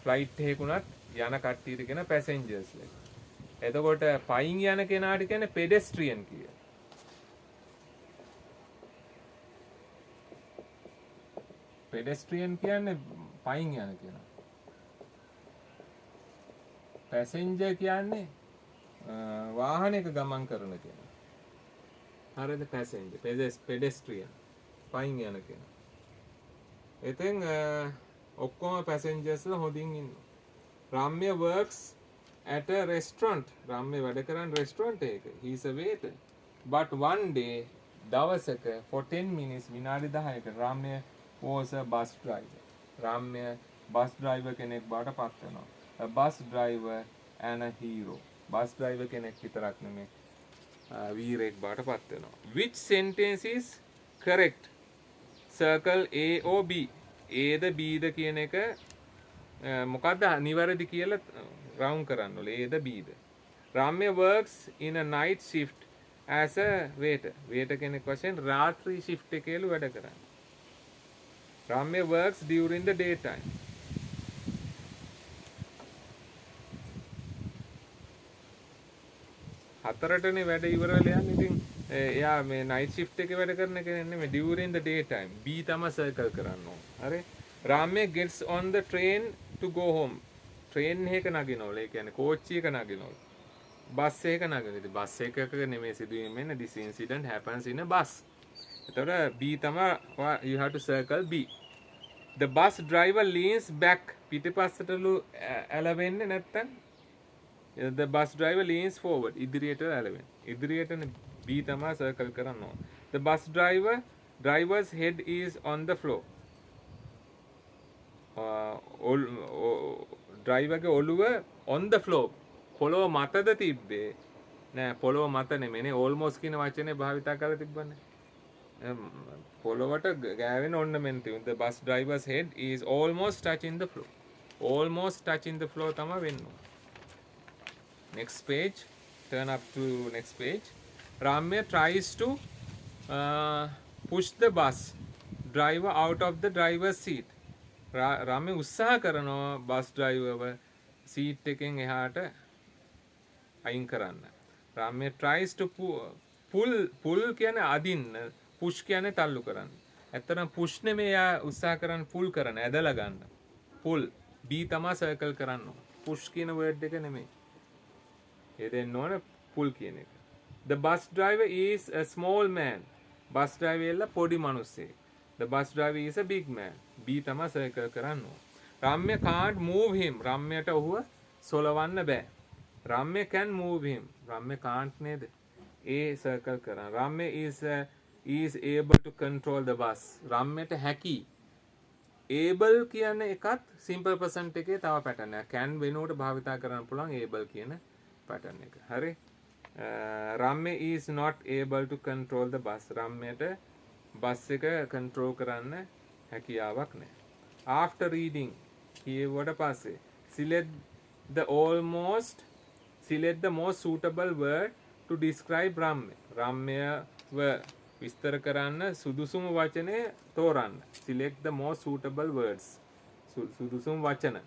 ෆ්ලයිට් එකකුණත් යන කට්ටියට කියන passengers ලා. එතකොට පයින් යන කෙනාට කියන්නේ pedestrian කියලා. pedestrian කියන්නේ පයින් යන කෙනා. passenger කියන්නේ වාහනයක ගමන් කරන කෙනා. හරිද? passenger, pedestrian පයින් යන කෙනා. ඉතින් ඔක්කොම passengers ලා හොඳින් ඉන්නවා. Ramya works at a restaurant. Ramya වැඩ කරන restaurant එකක. He is a waiter. But one day දවසක for 10 minutes විනාඩි 10ක Ramya was a bus driver. Ramya bus driver කෙනෙක් බවට පත් වෙනවා. A bus driver and a hero. Bus driver කෙනෙක් විතරක් නෙමෙයි වීරයෙක් බවට පත් වෙනවා. Which sentence is correct? Circle A or B. A the B ද කියන එක මොකද්ද නිවැරදි කියලා රවුන්ඩ් කරන්න ඕනේ. A the B the. Ramya works in a night shift as a waiter. waiter කෙනෙක් වශයෙන් රාත්‍රී shift එකේලු වැඩ කරන්නේ. Ramya works during the daytime. හතරටනේ වැඩ ඉවර වෙලා යන්නේ. ඉතින් එයා මේ night shift එකේ වැඩ කරන කෙනෙක් නෙමෙයි during the day time B තමයි circle කරන්න ඕන. හරි. රාම්‍ය gets on the train to go home. train එක නගිනවල. ඒ කියන්නේ කෝච්චි එක නගිනවල. බස් එක නගිනවල. ඉතින් බස් එකක නෙමෙයි සිදුවීම වෙන්නේ. this incident happens in a bus. එතකොට B තමයි you have to circle B. The bus driver leans back. පිටිපස්සටලු ඇලවෙන්නේ නැත්තම් the bus driver leans forward. ඉදිරියට ඇලවෙන්නේ. ඉදිරියටනේ B තමයි circle කරන්න ඕන. The bus driver's head is on the floor. ඩ්‍රයිවර්ගේ ඔළුව on the floor. පොළොව මතද තිබ්බේ? නෑ පොළොව මත නෙමෙයි. almost කියන වචනේ භාවිතා කරලා තිබ්බනේ. පොළොවට ගෑවෙන ornament. The bus driver's head is almost touching the floor. Almost touching the floor තමයි වෙන්නේ. Next page. Turn up to next page. Ramya tries to push the bus driver out of the driver's seat. Ramya උත්සාහ කරනවා bus driver seat එකෙන් එහාට අයින් කරන්න. Ramya tries to pull කියන්නේ අදින්න, push කියන්නේ තල්ලු කරන්න. ඇත්තටම push නෙමෙයි යා උත්සාහ කරන්නේ pull කරන්න, ඇදලා ගන්න. pull B තමයි circle කරන්න ඕන. push කියන word එක නෙමෙයි. ඒ දෙන්න ඕන pull කියන එක. The bus driver is a small man. Bus driver එල්ල පොඩි මිනිස්සෙක්. The bus driver is a big man. B තමයි circle කරන්න ඕන. Ramya can't move him. රම්‍යයට ඔහුව සොලවන්න බෑ. Ramya can move him. Ramya can't නේද? A circle කරන්න. Ramya is able to control the bus. රම්‍යයට හැකි. able කියන එකත් simple present එකේ තව pattern එකක්. can වෙනුවට භාවිතා කරන්න පුළුවන් able කියන pattern එක. හරි? Ramya is not able to control the bus. රම්‍යයට බස් එක control කරන්න හැකියාවක් නැහැ. After reading කියවට පස්සේ select the most suitable word to describe Ramya. රම්‍යව විස්තර කරන්න සුදුසුම වචනේ තෝරන්න. Select the most suitable words. සුදුසුම වචන.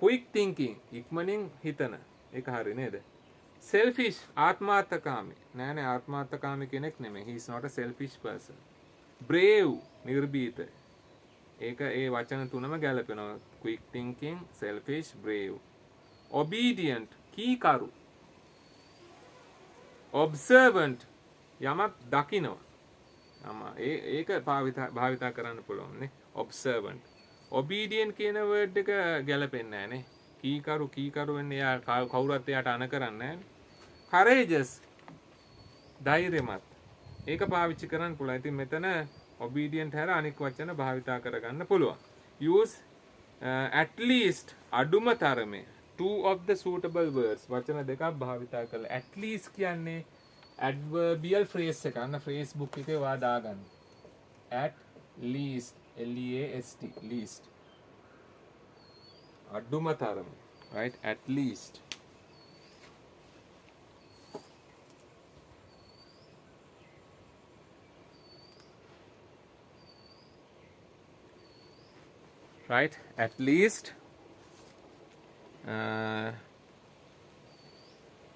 Quick thinking ඉක්මනින් හිතන. ඒක හරි නේද? Selfish ආත්මාර්ථකාමී. නෑ ආත්මාර්ථකාමී කෙනෙක් නෙමෙයි. He is not a selfish person. Brave නිර්භීත. ඒක ඒ වචන තුනම ගැලපෙනවා. Quick thinking, selfish, brave. Obedient කීකරු. Observant යමක් දකිනවා. ඒක භාවිතා කරන්න පුළුවන් නේ. Observant. Obedient කියන word එක ගැලපෙන්නේ නැහැ නේ. කීකරු වෙන්නේ යා කවුරුත් එයාට අන කරන්නේ නැහැ. Courageous ධෛර්යමත්. ඒක පාවිච්චි කරන්න පුළුවන්. ඉතින් මෙතන obedient හැර අනික් වචන භාවිතා කරගන්න පුළුවන්. Use at least අඩුම තරමේ two of the suitable words වචන දෙකක් භාවිතා කරලා at least කියන්නේ adverbial phrase එක. අන්න phrase book එකේ වා දාගන්න. at least least least අඩුම තරමේ right at least right at least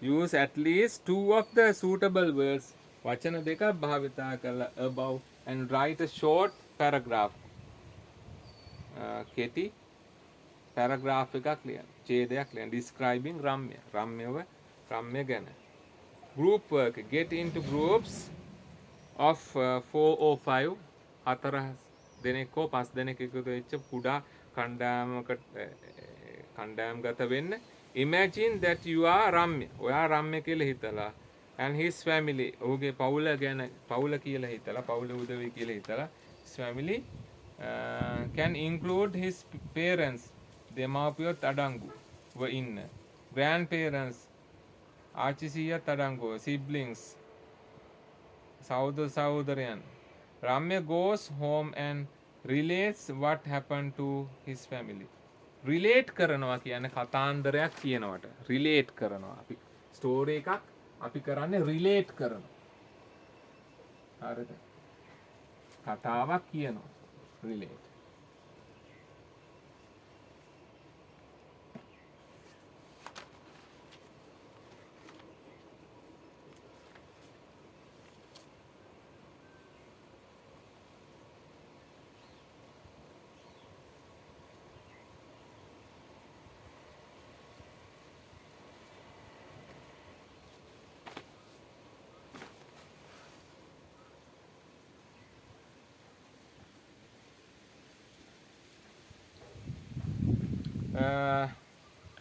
use at least two of the suitable words වචන දෙකක් භාවිතා කරලා above and write a short paragraph කෙටි paragraph එකක් ලියන්න ඡේදයක් ලියන්න describing රම්‍ය ගැන group work get into groups of 4 or 5 හතර දෙනෙක් හෝ 5 දෙනෙක් එකතු වෙච්ච කුඩා කණ්ඩායම්ගත වෙන්න imagine that you are රම්‍ය ඔයා රම්‍ය කියලා හිතලා and his family ඔහුගේ පවුල කියලා හිතලා පවුල උදවිය කියලා හිතලා his family can include his parents දෙමාපියොත් අඩංගුව ඉන්න grandparents ආච්චි සීයාත් අඩංගුව siblings සහෝදරයන් Ramya goes home and relates what happened to his family. Relate කරනවා කියන්නේ කතාන්දරයක් කියනවට. Relate කරනවා. අපි ස්ටෝරි එකක් අපි කරන්නේ relate කරනවා. හරිද? කතාවක් කියනවා. Relate.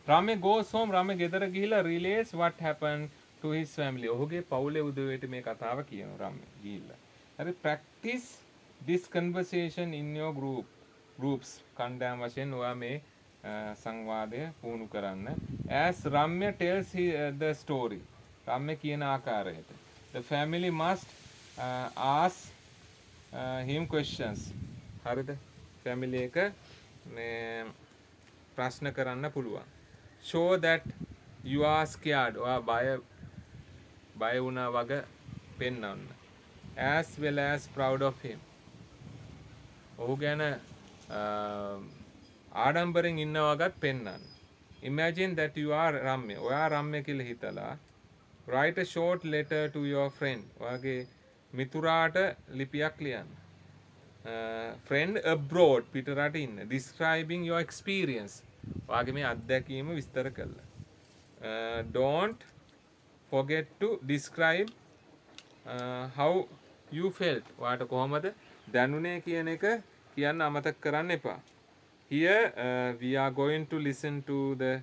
රාමේ goes home. රාමේ ගෙදර ගිහිලා relates what happened to his family. ඔහුගේ පවුලේ උදවියට මේ කතාව කියනවා රාමේ ගිහිල්ලා. හරි practice this conversation in your groups. කණ්ඩායම් වශයෙන් ඔයා මේ සංවාදය පුහුණු කරන්න. As Ramya tells the story. රාමේ කියන ආකාරයට. The family must ask him questions. හරිද? family එක මේ ප්‍රශ්න කරන්න පුළුවන්. Show that you are scared. ඔයා බය වුණා වගේ පෙන්වන්න. As well as proud of him. ඔහු ගැන ආඩම්බරෙන් ඉන්න වගේත් පෙන්වන්න. Imagine that you are Ramya. ඔයා රම්‍ය කියලා හිතලා write a short letter to your friend. ඔයාගේ මිතුරාට ලිපියක් ලියන්න. Friend abroad පිටරට ඉන්න. Describing your experience. ඔයාගේ මේ අත්දැකීම විස්තර කළා. Don't forget to describe how you felt. ඔයාට කොහොමද දැනුනේ කියන එක කියන්න අමතක කරන්න එපා. Here we are going to listen to the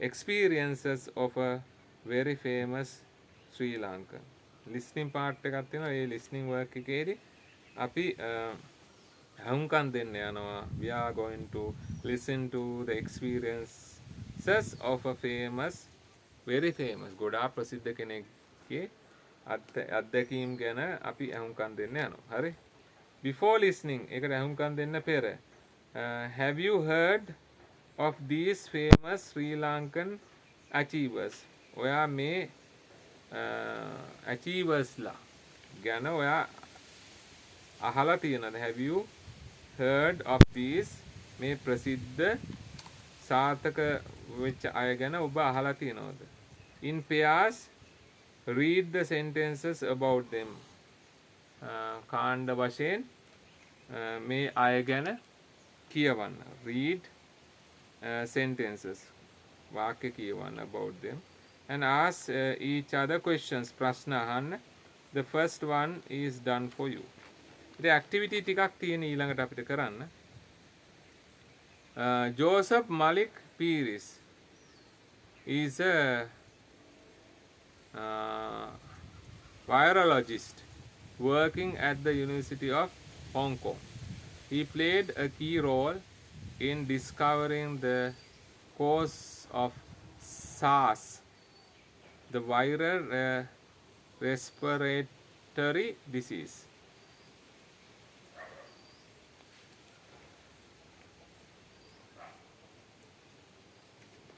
experiences of a very famous Sri Lankan. Listening part එකක් තියෙනවා. ඒ listening work එකේදී අපි අහුම්කම් දෙන්න යනවා. We are going to listen to the experiences of a famous, very famous, ගොඩාක් ප්‍රසිද්ධ කෙනෙක්ගේ අත්දැකීම් ගැන අපි අහුම්කම් දෙන්න යනවා. හරි? Before listening, ඒකට අහුම්කම් දෙන්න පෙර have you heard of these famous Sri Lankan achievers? ඔයා මේ achieversලා ගැන ඔයා අහලා තියෙනවද? Have you heard of these මේ ප්‍රසිද්ධ සාර්ථක වෙච්ච අය ගැන ඔබ අහලා තියෙනවද? In pairs read the sentences about them. කාණ්ඩ වශයෙන් මේ අය ගැන කියවන්න. Read sentences වාක්‍ය කියවන්න about them and ask each other questions. ප්‍රශ්න අහන්න. The first one is done for you. ඉතින් activity ටිකක් තියෙන ඊළඟට අපිට කරන්න. Joseph Malik Piris is a virologist working at the University of Hong Kong. He played a key role in discovering the cause of SARS, the viral respiratory disease.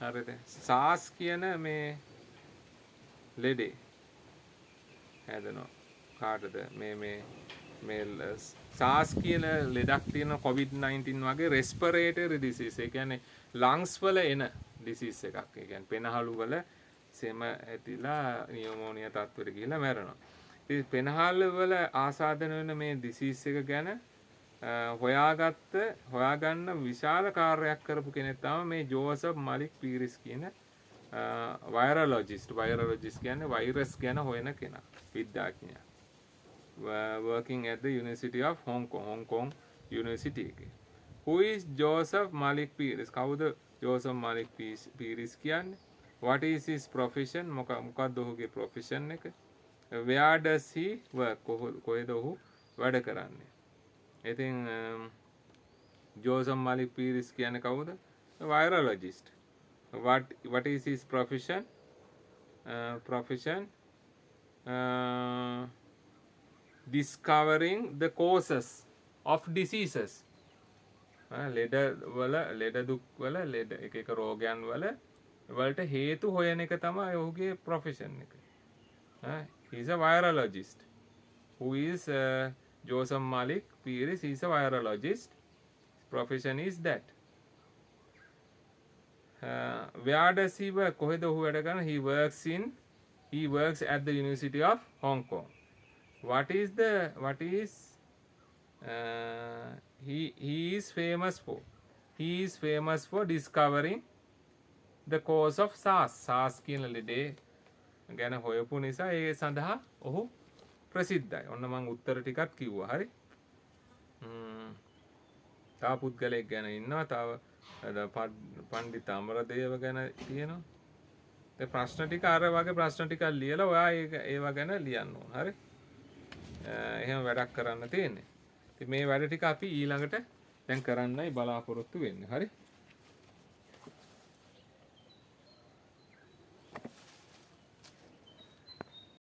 හරිද? SARS කියන මේ ලෙඩේ හැදෙනවා. කාටද මේ SARS කියන ලෙඩක් තියෙන COVID-19 වගේ respiratory disease. ඒ කියන්නේ lungs වල එන disease එකක්. ඒ කියන්නේ පෙනහළු වල සෙම ඇතිලා නියුමෝනියා තත්ත්වෙට ගිහිල්ලා මැරෙනවා. ඉතින් පෙනහළු වල ආසාදන වෙන මේ disease එක ගැන හොයාගන්න විශාල කාර්යයක් කරපු කෙනෙක් තමයි මේ ජෝසප් මලික් පීරිස් කියන virologist. Virologist කියන්නේ වෛරස් ගැන හොයන කෙනා, විද්‍යාඥයා. Working at the University of Hong Kong, Hong Kong University. Who is Joseph Malik Piris? කවුද Joseph Malik Piris කියන්නේ? What is his profession? මොකක්ද ඔහුගේ profession එක? Where does he work? කොහෙද ඔහු වැඩ කරන්නේ? ඉතින් Joseph Malik Piris කියන්නේ කවුද? Virologist. What is his profession? Discovering the causes of diseases. ලෙඩ දුක් වල එක රෝගයන් වලට හේතු හොයන එක තමයි ඔහුගේ profession එක. He is a virologist. Who is Joseph Malik Piris? He is a virologist. His profession is that. Where does he work? කොහෙද ඔහු වැඩ කරන්නේ? He works at the University of Hong Kong. What is he is famous for? He is famous for discovering the cause of SARS. SARS කියන ලෙඩේ ගැන හොයපු නිසා ඒ සඳහා ඔහු ප්‍රසිද්ධයි. ඔන්න මම උත්තර ටිකක් කිව්වා. හරි. තව පුද්ගලයෙක් ගැන ඉන්නවා. තව පණ්ඩිත අමරදේව ගැන තියෙනවා. ඒ ප්‍රශ්න ටික අර වගේ ප්‍රශ්න ටිකක් ලියලා ඔයා ඒවා ගැන ලියන්න ඕන. හරි? එහෙම වැඩක් කරන්න තියෙන්නේ. ඉතින් මේ වැඩ ටික අපි ඊළඟට දැන් කරන්නයි බලාපොරොත්තු වෙන්නේ. හරි?